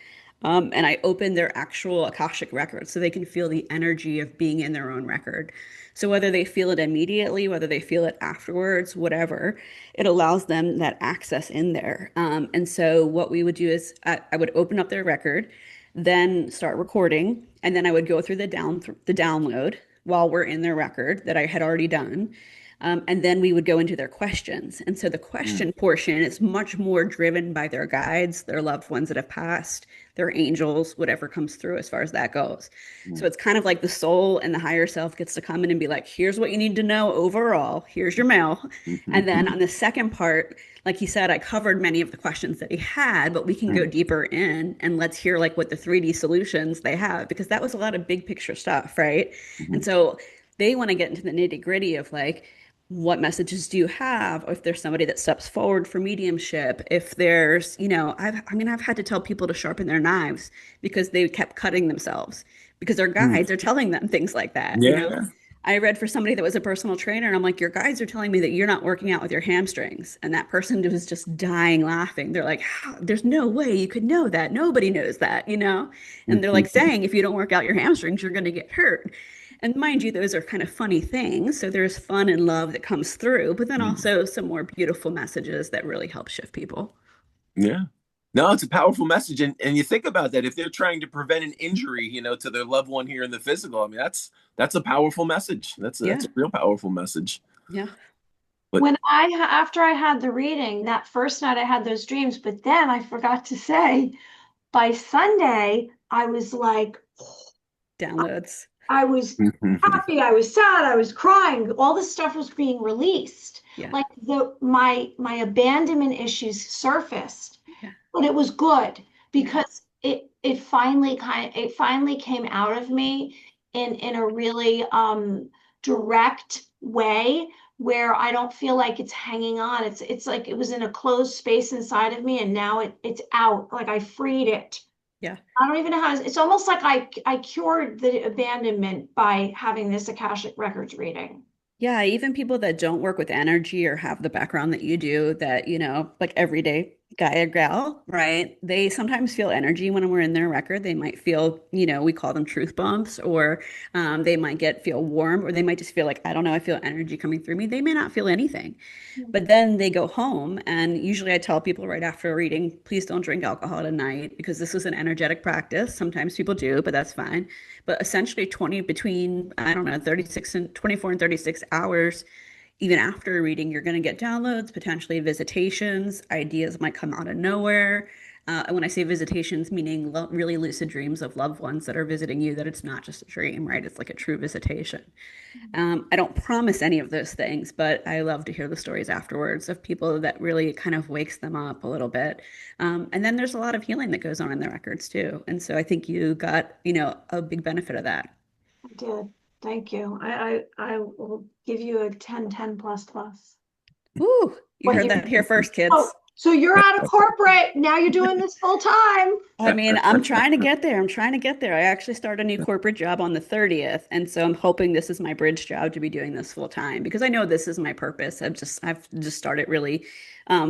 And I open their actual Akashic record so they can feel the energy of being in their own record. So whether they feel it immediately, whether they feel it afterwards, whatever, it allows them that access in there. And so what we would do is I would open up their record, then start recording, and then I would go through the download while we're in their record that I had already done. And then we would go into their questions. And so the question portion is much more driven by their guides, their loved ones that have passed, their angels, whatever comes through as far as that goes. So it's kind of like the soul and the higher self gets to come in and be like, here's what you need to know overall. Here's your mail. And then on the second part, like he said, I covered many of the questions that he had, but we can go deeper in and let's hear like what the 3D solutions they have, because that was a lot of big picture stuff, right? And so they want to get into the nitty gritty of like, what messages do you have? If there's somebody that steps forward for mediumship, if there's, I've had to tell people to sharpen their knives because they kept cutting themselves because their guides are telling them things like that. Yeah. I read for somebody that was a personal trainer and I'm like, your guides are telling me that you're not working out with your hamstrings. And that person was just dying laughing. They're like, there's no way you could know that. Nobody knows that. And they're like saying, if you don't work out your hamstrings, you're going to get hurt. And mind you, those are kind of funny things. So there's fun and love that comes through, but then also some more beautiful messages that really help shift people. Yeah. No, it's a powerful message. And you think about that, if they're trying to prevent an injury, to their loved one here in the physical, I mean, that's a powerful message. That's a real powerful message. Yeah. But after I had the reading, that first night I had those dreams, but then I forgot to say, by Sunday, I was like, downloads. I was happy, I was sad, I was crying. All this stuff was being released. Yeah. Like my abandonment issues surfaced, but it was good because it finally came out of me in a really direct way where I don't feel like it's hanging on. It's like it was in a closed space inside of me and now it's out. Like I freed it. Yeah. I don't even know how it's almost like I cured the abandonment by having this Akashic Records reading. Yeah, even people that don't work with energy or have the background that you do, that, like everyday guy or gal, right? They sometimes feel energy when we're in their record. They might feel, we call them truth bumps, or they might feel warm, or they might just feel like, I don't know, I feel energy coming through me. They may not feel anything. But then they go home, and usually I tell people right after a reading, please don't drink alcohol tonight because this is an energetic practice. Sometimes people do, but that's fine. But essentially 20 between, I don't know, 36 and 24 and 36 hours, even after a reading, you're going to get downloads, potentially visitations, ideas might come out of nowhere. And when I say visitations, meaning really lucid dreams of loved ones that are visiting you, that it's not just a dream, right? It's like a true visitation. I don't promise any of those things, but I love to hear the stories afterwards of people that really kind of wakes them up a little bit. And then there's a lot of healing that goes on in the records too. And so I think you got, a big benefit of that. I did. Thank you. I will give you a 10, 10 plus plus. Ooh, you What heard you that here first, Oh, kids. so you're out of corporate. Now you're doing this full time. I mean, I'm trying to get there. I'm trying to get there. I actually start a new corporate job on the 30th. And so I'm hoping this is my bridge job to be doing this full time because I know this is my purpose. I've just started really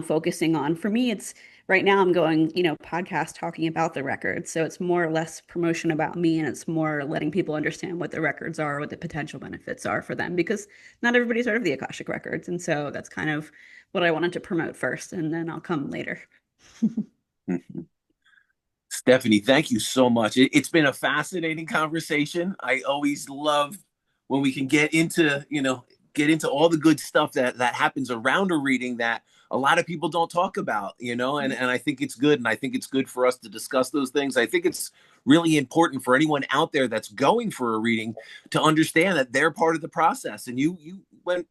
focusing on, for me, it's right now I'm going, podcast talking about the records. So it's more or less promotion about me, and it's more letting people understand what the records are, what the potential benefits are for them, because not everybody's heard of the Akashic records. And so that's kind of what I wanted to promote first, and then I'll come later. Stephanie, thank you so much. It's been a fascinating conversation. I always love when we can get into all the good stuff that happens around a reading that a lot of people don't talk about, and I think it's good. And I think it's good for us to discuss those things. I think it's really important for anyone out there that's going for a reading to understand that they're part of the process. And you went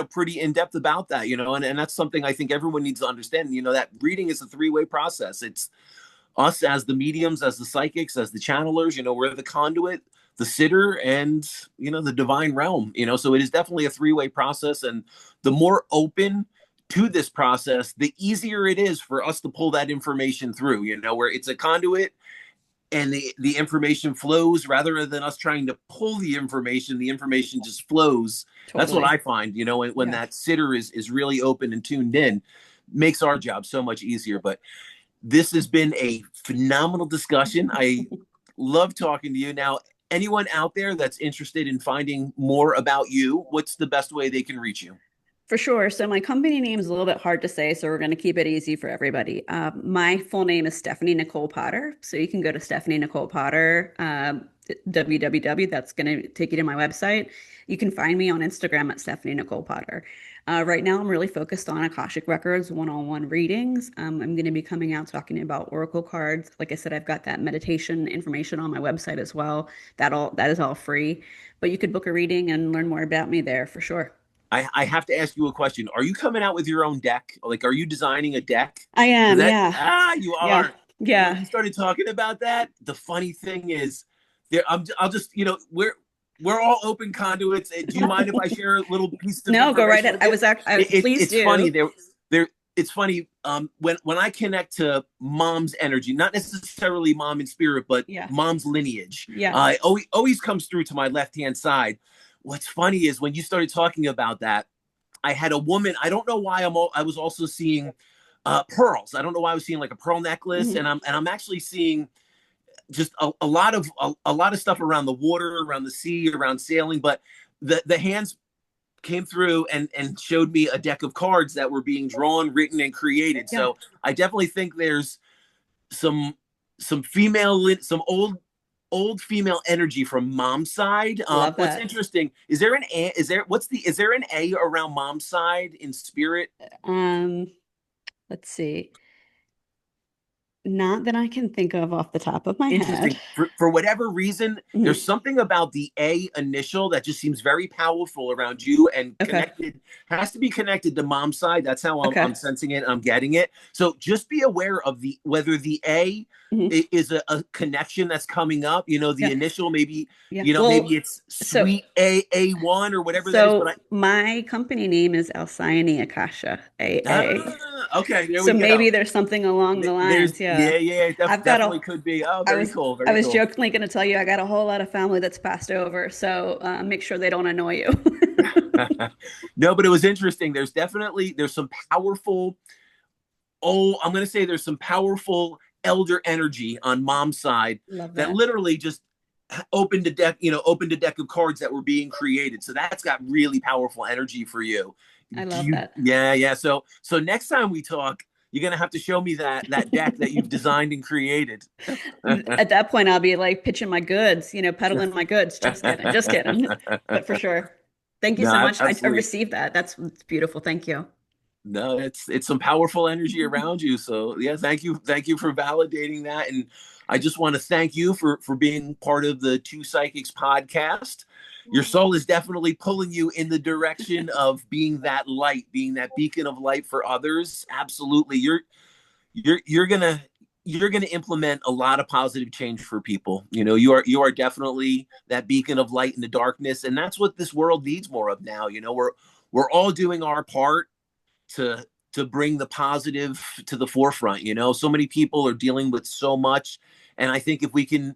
pretty in depth about that, and that's something I think everyone needs to understand. That reading is a three-way process. It's us as the mediums, as the psychics, as the channelers, we're the conduit, the sitter, and, the divine realm, so it is definitely a three-way process. And the more open to this process, the easier it is for us to pull that information through, where it's a conduit and the information flows rather than us trying to pull the information just flows. That's what Totally. I find, when Yeah. that sitter is really open and tuned in, makes our job so much easier. But this has been a phenomenal discussion. I love talking to you. Now, anyone out there that's interested in finding more about you, what's the best way they can reach you? For sure. So my company name is a little bit hard to say, so we're going to keep it easy for everybody. My full name is Stephanie Nicole Potter. So you can go to Stephanie Nicole Potter, www. That's going to take you to my website. You can find me on Instagram at Stephanie Nicole Potter. Right now, I'm really focused on Akashic Records one-on-one readings. I'm going to be coming out talking about oracle cards. Like I said, I've got that meditation information on my website as well. That is all free, but you could book a reading and learn more about me there for sure. I have to ask you a question. Are you coming out with your own deck? Like, are you designing a deck? I am, yeah. You Yeah. are. When Yeah. you started talking about that, the funny thing is, I'll just, we're all open conduits. Do you mind if I share a little piece of No, go right information ahead. with you? Please It's funny. do. It's funny. When I connect to mom's energy, not necessarily mom in spirit, but Yeah. mom's lineage, Yeah. always comes through to my left hand side. What's funny is when you started talking about that, I had a woman. I don't know why I was also seeing pearls. I don't know why I was seeing like a pearl necklace, Mhm. and I'm actually seeing just a lot of stuff around the water, around the sea, around sailing. But the hands came through and showed me a deck of cards that were being drawn, written, and created. Yeah. So I definitely think there's some some old female energy from mom's side. Love What's that. interesting is there an a is there an a around mom's side in spirit? Um, let's see. Not that I can think of off the top of my head. Interesting. For whatever reason, Mhm. there's something about the A initial that just seems very powerful around you and Okay. connected, has to be connected to mom's side. That's how I'm Okay. sensing it. I'm getting it. So just be aware of whether the A Mhm. is a connection that's coming up. The Yeah. initial, maybe, Yeah. maybe Well, it's so sweet A1 or whatever that is. But so my company name is Alcyone Akasha AA. okay, there So we maybe go. there's something along the There's, lines. Yeah. yeah, I've got definitely a could be. Oh, I very was cool, I very was cool. jokingly going to tell you I got a whole lot of family that's passed over, so make sure they don't annoy you. No, but it was interesting. There's some powerful, I'm going to say there's some powerful elder energy on mom's side Love that that. literally just opened a deck of cards that were being created. So that's got really powerful energy for you. I Do love you that. Yeah. So next time we talk, you're going to have to show me that deck that you've designed and created. At that point, I'll be like pitching my goods, peddling my goods. Just kidding, just kidding. But for sure. Thank you so No, much. I absolutely. received that. It's beautiful. Thank you. No, it's some powerful energy around you. So yeah, thank you for validating that, and I just want to thank you for being part of the Two Psychics podcast. Your soul is definitely pulling you in the direction of being that light, being that beacon of light for others. Absolutely, you're gonna implement a lot of positive change for people. You are definitely that beacon of light in the darkness, and that's what this world needs more of now. We're all doing our part to bring the positive to the forefront. So many people are dealing with so much, and I think if we can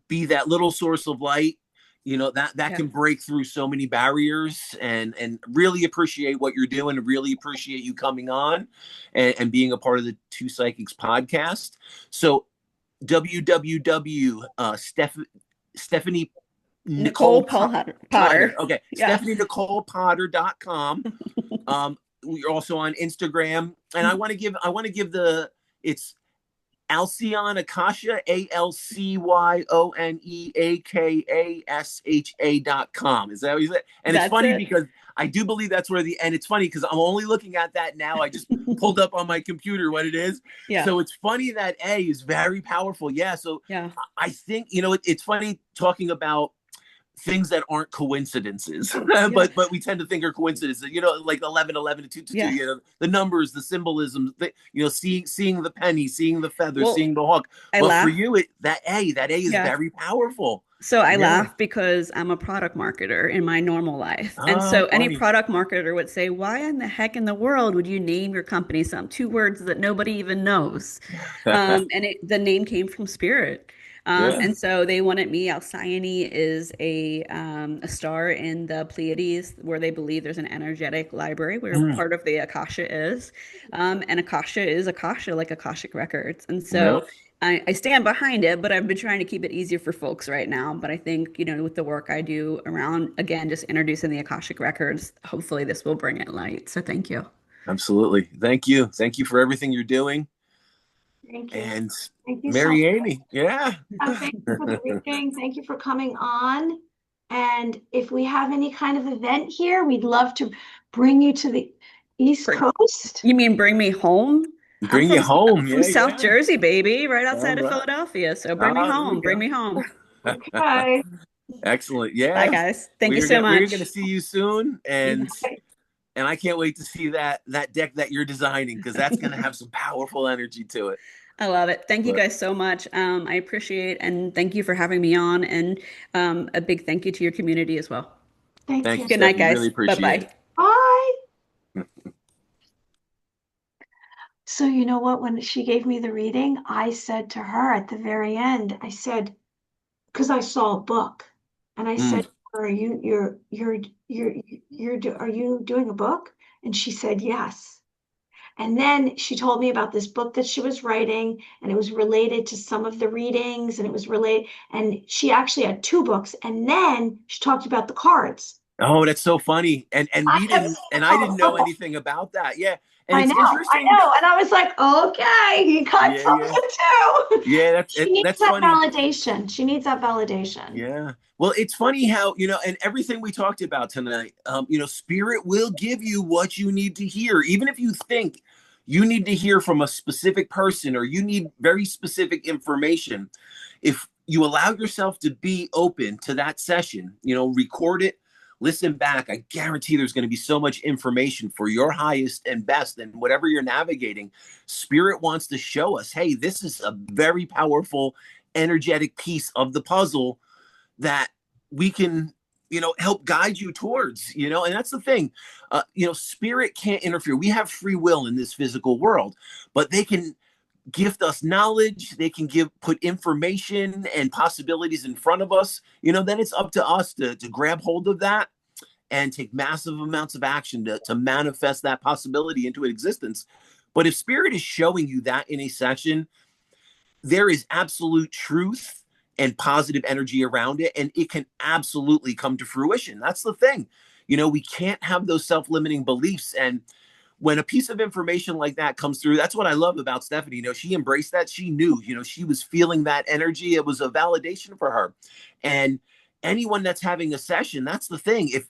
be that little source of light, that Yeah. can break through so many barriers, and really appreciate what you're doing, and really appreciate you coming on and being a part of the Two Psychics podcast. So www Stephanie Nicole Nicole Potter. Potter. Okay, Yeah. StephanieNicolePotter.com. We're also on Instagram, and I want to give it's Alcyon Akasha, AlcyonEakasha.com. Is that what you said? And it's That's funny it. because I do believe that's and it's funny because I'm only looking at that now. I just pulled up on my computer what it is. Yeah. So it's funny that A is very powerful. Yeah. So Yeah. I think, it's funny talking about things that aren't coincidences, Yeah. but we tend to think are coincidences. Like 11, 11 to 2 to 2. Yeah. The numbers, the symbolism. Seeing the penny, seeing the feather, Well, seeing the hawk. I But for laugh. you, that A is Yeah. very powerful. So I Yeah. laugh because I'm a product marketer in my normal life. And Ah, so any funny. product marketer would say, why in the heck in the world would you name your company some two words that nobody even knows? The name came from spirit. Yeah. And so they wanted me. Alcyone is a star in the Pleiades, where they believe there's an energetic library where Mm, part of the Akasha is. And Akasha is Akasha, like Akashic records. And yeah. so I stand behind it, but I've been trying to keep it easier for folks right now. But I think, with the work I do around, again, just introducing the Akashic records, hopefully this will bring it light. So thank you. Absolutely. Thank you. Thank you for everything you're doing. Thank you. And Thank you so Mary much. Amy. Yeah. Thank you for the reading. Thank you for coming on. And if we have any kind of event here, we'd love to bring you to the East Bring, Coast. you mean bring me home? I'm Bring you I'm home. from Yeah, South yeah. Jersey, baby, right All outside of right. Philadelphia. So bring me Ah, there we home. Bring go. me home. Okay. Excellent. Bye, Yeah. guys. Thank you We're so gonna we're gonna much. see you soon, and I can't wait to see that deck that you're designing, because that's gonna have some powerful energy to it. I love it. Thank you But guys so much. I appreciate and thank you for having me on. And a big thank you to your community as well. Thank thank you. you, Good night, Stephanie. Really guys. Bye appreciate bye. it. Bye. So you know what? When she gave me the reading, I said to her at the very end, I said, because I saw a book, and I Mm. said, "Are are you doing a book?" And she said, "Yes." And then she told me about this book that she was writing, and it was related to some of the readings, and it was related, and she actually had two books. And then she talked about the cards. Oh, that's so funny. And I we have didn't, and I didn't know anything about that. Yeah. And I it's know, I interesting. know. And I was like, okay, you got Yeah, yeah. something too. Yeah, She needs that's that funny. validation. She needs that validation. Yeah. Well, it's funny how, and everything we talked about tonight, spirit will give you what you need to hear. Even if you think, you need to hear from a specific person, or you need very specific information, if you allow yourself to be open to that session, record it, listen back, I guarantee there's going to be so much information for your highest and best. And whatever you're navigating, Spirit wants to show us, hey, this is a very powerful, energetic piece of the puzzle that we can, help guide you towards, and that's the thing. Spirit can't interfere. We have free will in this physical world, but they can gift us knowledge. They can put information and possibilities in front of us. Then it's up to us to grab hold of that and take massive amounts of action to manifest that possibility into existence. But if Spirit is showing you that in a session, there is absolute truth and positive energy around it, and it can absolutely come to fruition. That's the thing. We can't have those self-limiting beliefs. And when a piece of information like that comes through, that's what I love about Stephanie. She embraced that. She knew, she was feeling that energy. It was a validation for her. And anyone that's having a session, that's the thing. If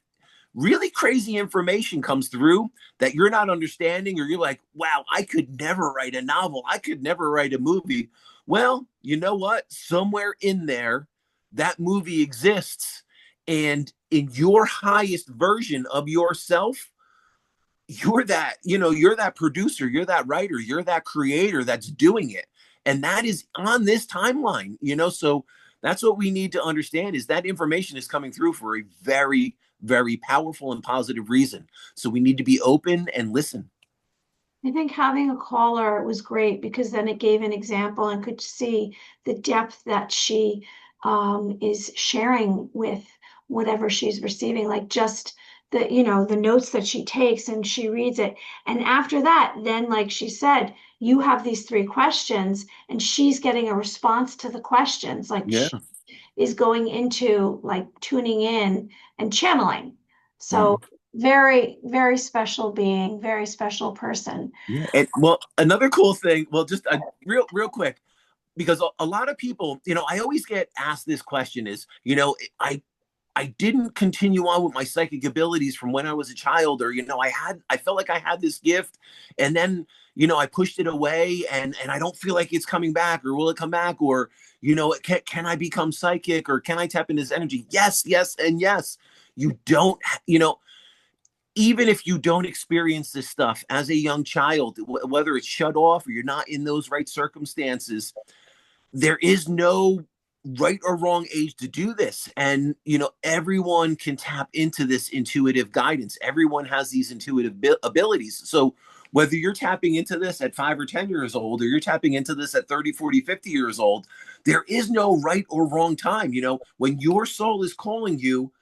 really crazy information comes through that you're not understanding, or you're like, wow, I could never write a novel, I could never write a movie. Well, you know what? Somewhere in there, that movie exists. And in your highest version of yourself, you're that producer, you're that writer, you're that creator that's doing it. And that is on this timeline, so that's what we need to understand, is that information is coming through for a very, very powerful and positive reason. So we need to be open and listen. I think having a caller was great, because then it gave an example and could see the depth that she is sharing with whatever she's receiving, like just the notes that she takes and she reads it. And after that, then, like she said, you have these 3 questions and she's getting a response to the questions. Like, Yeah. she is going into, like, tuning in and channeling. So very, very special being, very special person. Yeah. And well, another cool thing, well, just real quick, because a lot of people, I always get asked this question is, I didn't continue on with my psychic abilities from when I was a child, or, I felt like I had this gift, and then, I pushed it away, and I don't feel like it's coming back, or will it come back? Or, can I become psychic, or can I tap into this energy? Yes, yes, and yes. You don't, even if you don't experience this stuff as a young child, whether it's shut off or you're not in those right circumstances, there is no right or wrong age to do this. And, everyone can tap into this intuitive guidance. Everyone has these intuitive abilities. So whether you're tapping into this at 5 or 10 years old, or you're tapping into this at 30, 40, 50 years old, there is no right or wrong time. When your soul is calling you,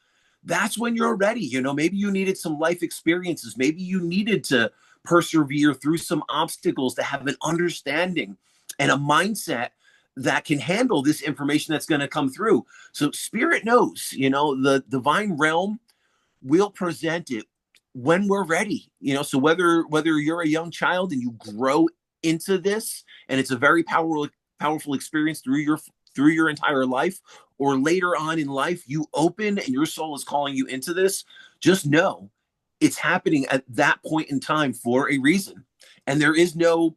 that's when you're ready. Maybe you needed some life experiences. Maybe you needed to persevere through some obstacles to have an understanding and a mindset that can handle this information that's going to come through. So Spirit knows, the divine realm will present it when we're ready. So whether you're a young child and you grow into this, and it's a very powerful experience through your entire life, or later on in life you open and your soul is calling you into this, just know it's happening at that point in time for a reason. And there is no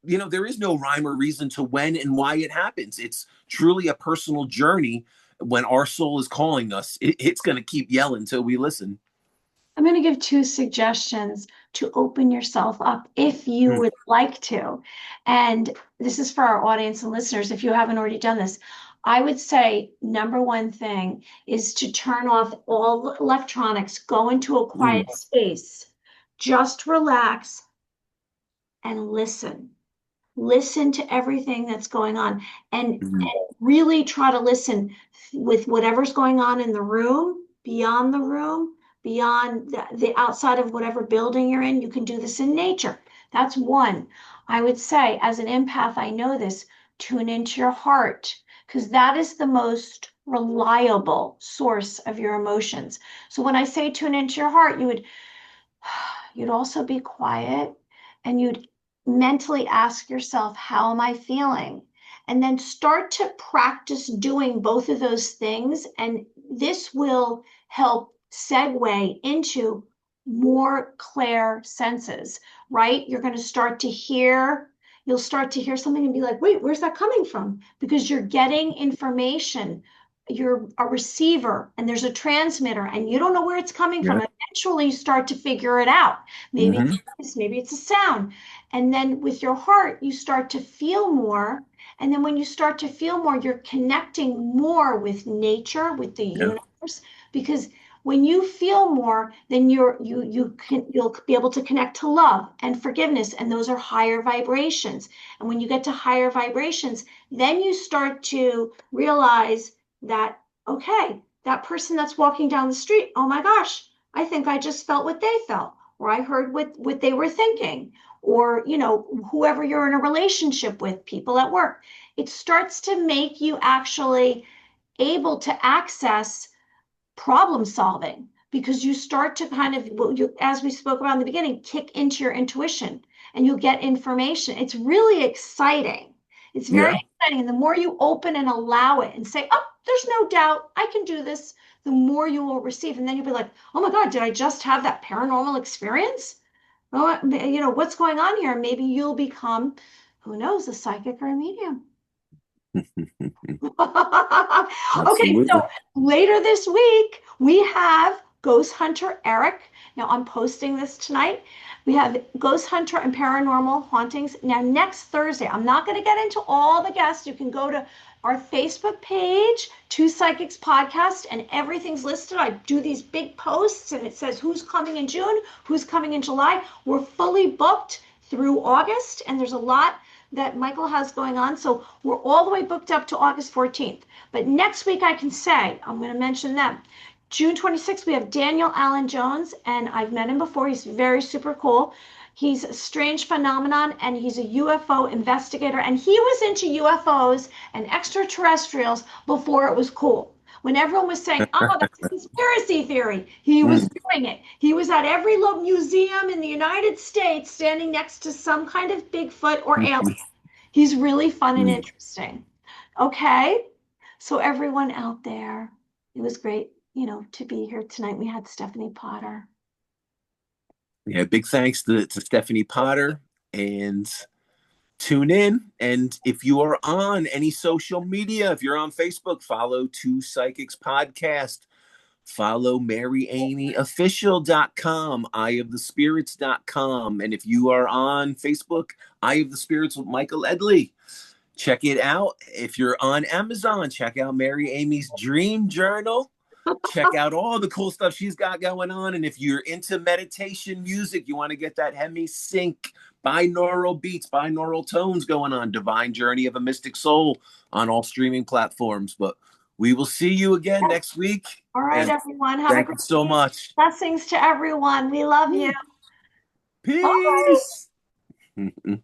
rhyme or reason to when and why it happens. It's truly a personal journey. When our soul is calling us, it's going to keep yelling till we listen. I'm going to give 2 suggestions to open yourself up if you would like to. And this is for our audience and listeners. If you haven't already done this, I would say number 1 thing is to turn off all electronics, go into a quiet space, just relax and listen. Listen to everything that's going on, and really try to listen with whatever's going on in the room, beyond the outside of whatever building you're in. You can do this in nature. That's 1. I would say, as an empath, I know this, tune into your heart, because that is the most reliable source of your emotions. So when I say tune into your heart, you'd also be quiet, and you'd mentally ask yourself, how am I feeling? And then start to practice doing both of those things. And this will help segue into, more clear senses, right? You're going to start to hear, you'll start to hear something and be like, wait, where's that coming from? Because you're getting information. You're a receiver and there's a transmitter and you don't know where it's coming from. Yeah. Eventually you start to figure it out. Maybe Mm-hmm. maybe it's a sound. And then with your heart, you start to feel more. And then when you start to feel more, you're connecting more with nature, with the Yeah. universe, because when you feel more, then you'll be able to connect to love and forgiveness, and those are higher vibrations. And when you get to higher vibrations, then you start to realize that, okay, that person that's walking down the street, oh my gosh, I think I just felt what they felt, or I heard what they were thinking, or whoever you're in a relationship with, people at work. It starts to make you actually able to access problem solving, because you start to kind of, as we spoke about in the beginning, kick into your intuition and you'll get information. It's really exciting. It's very Yeah. exciting. And the more you open and allow it and say, oh, there's no doubt I can do this, the more you will receive. And then you'll be like, oh my God, did I just have that paranormal experience? Oh, what's going on here? Maybe you'll become, who knows, a psychic or a medium. Okay, Absolutely. so later this week, we have Ghost Hunter Eric. Now, I'm posting this tonight. We have Ghost Hunter and Paranormal Hauntings. Now, next Thursday, I'm not going to get into all the guests. You can go to our Facebook page, Two Psychics Podcast, and everything's listed. I do these big posts, and it says who's coming in June, who's coming in July. We're fully booked through August, and there's a lot that Michael has going on. So we're all the way booked up to August 14th. But next week, I can say, I'm going to mention them. June 26th, we have Daniel Allen Jones, and I've met him before. He's very super cool. He's a strange phenomenon, and he's a UFO investigator. And he was into UFOs and extraterrestrials before it was cool. When everyone was saying, oh, that's a conspiracy theory, he was doing it. He was at every museum in the United States standing next to some kind of Bigfoot or alien. He's really fun and interesting. Okay. So everyone out there, it was great, to be here tonight. We had Stephanie Potter. Yeah, big thanks to Stephanie Potter, and tune in. And if you are on any social media, if you're on Facebook, follow Two Psychics Podcast. Follow MaryAmyOfficial.com, eyeofthespirits.com. And if you are on Facebook, Eye of the Spirits with Michael Edley. Check it out. If you're on Amazon, check out Mary Amy's Dream Journal. Check out all the cool stuff she's got going on. And if you're into meditation music, you want to get that hemi-sync, binaural beats, binaural tones going on, Divine Journey of a Mystic Soul on all streaming platforms. But we will see you again next week. All right, And everyone. Have a thank you great so week. much. Blessings to everyone. We love you. Peace. Bye.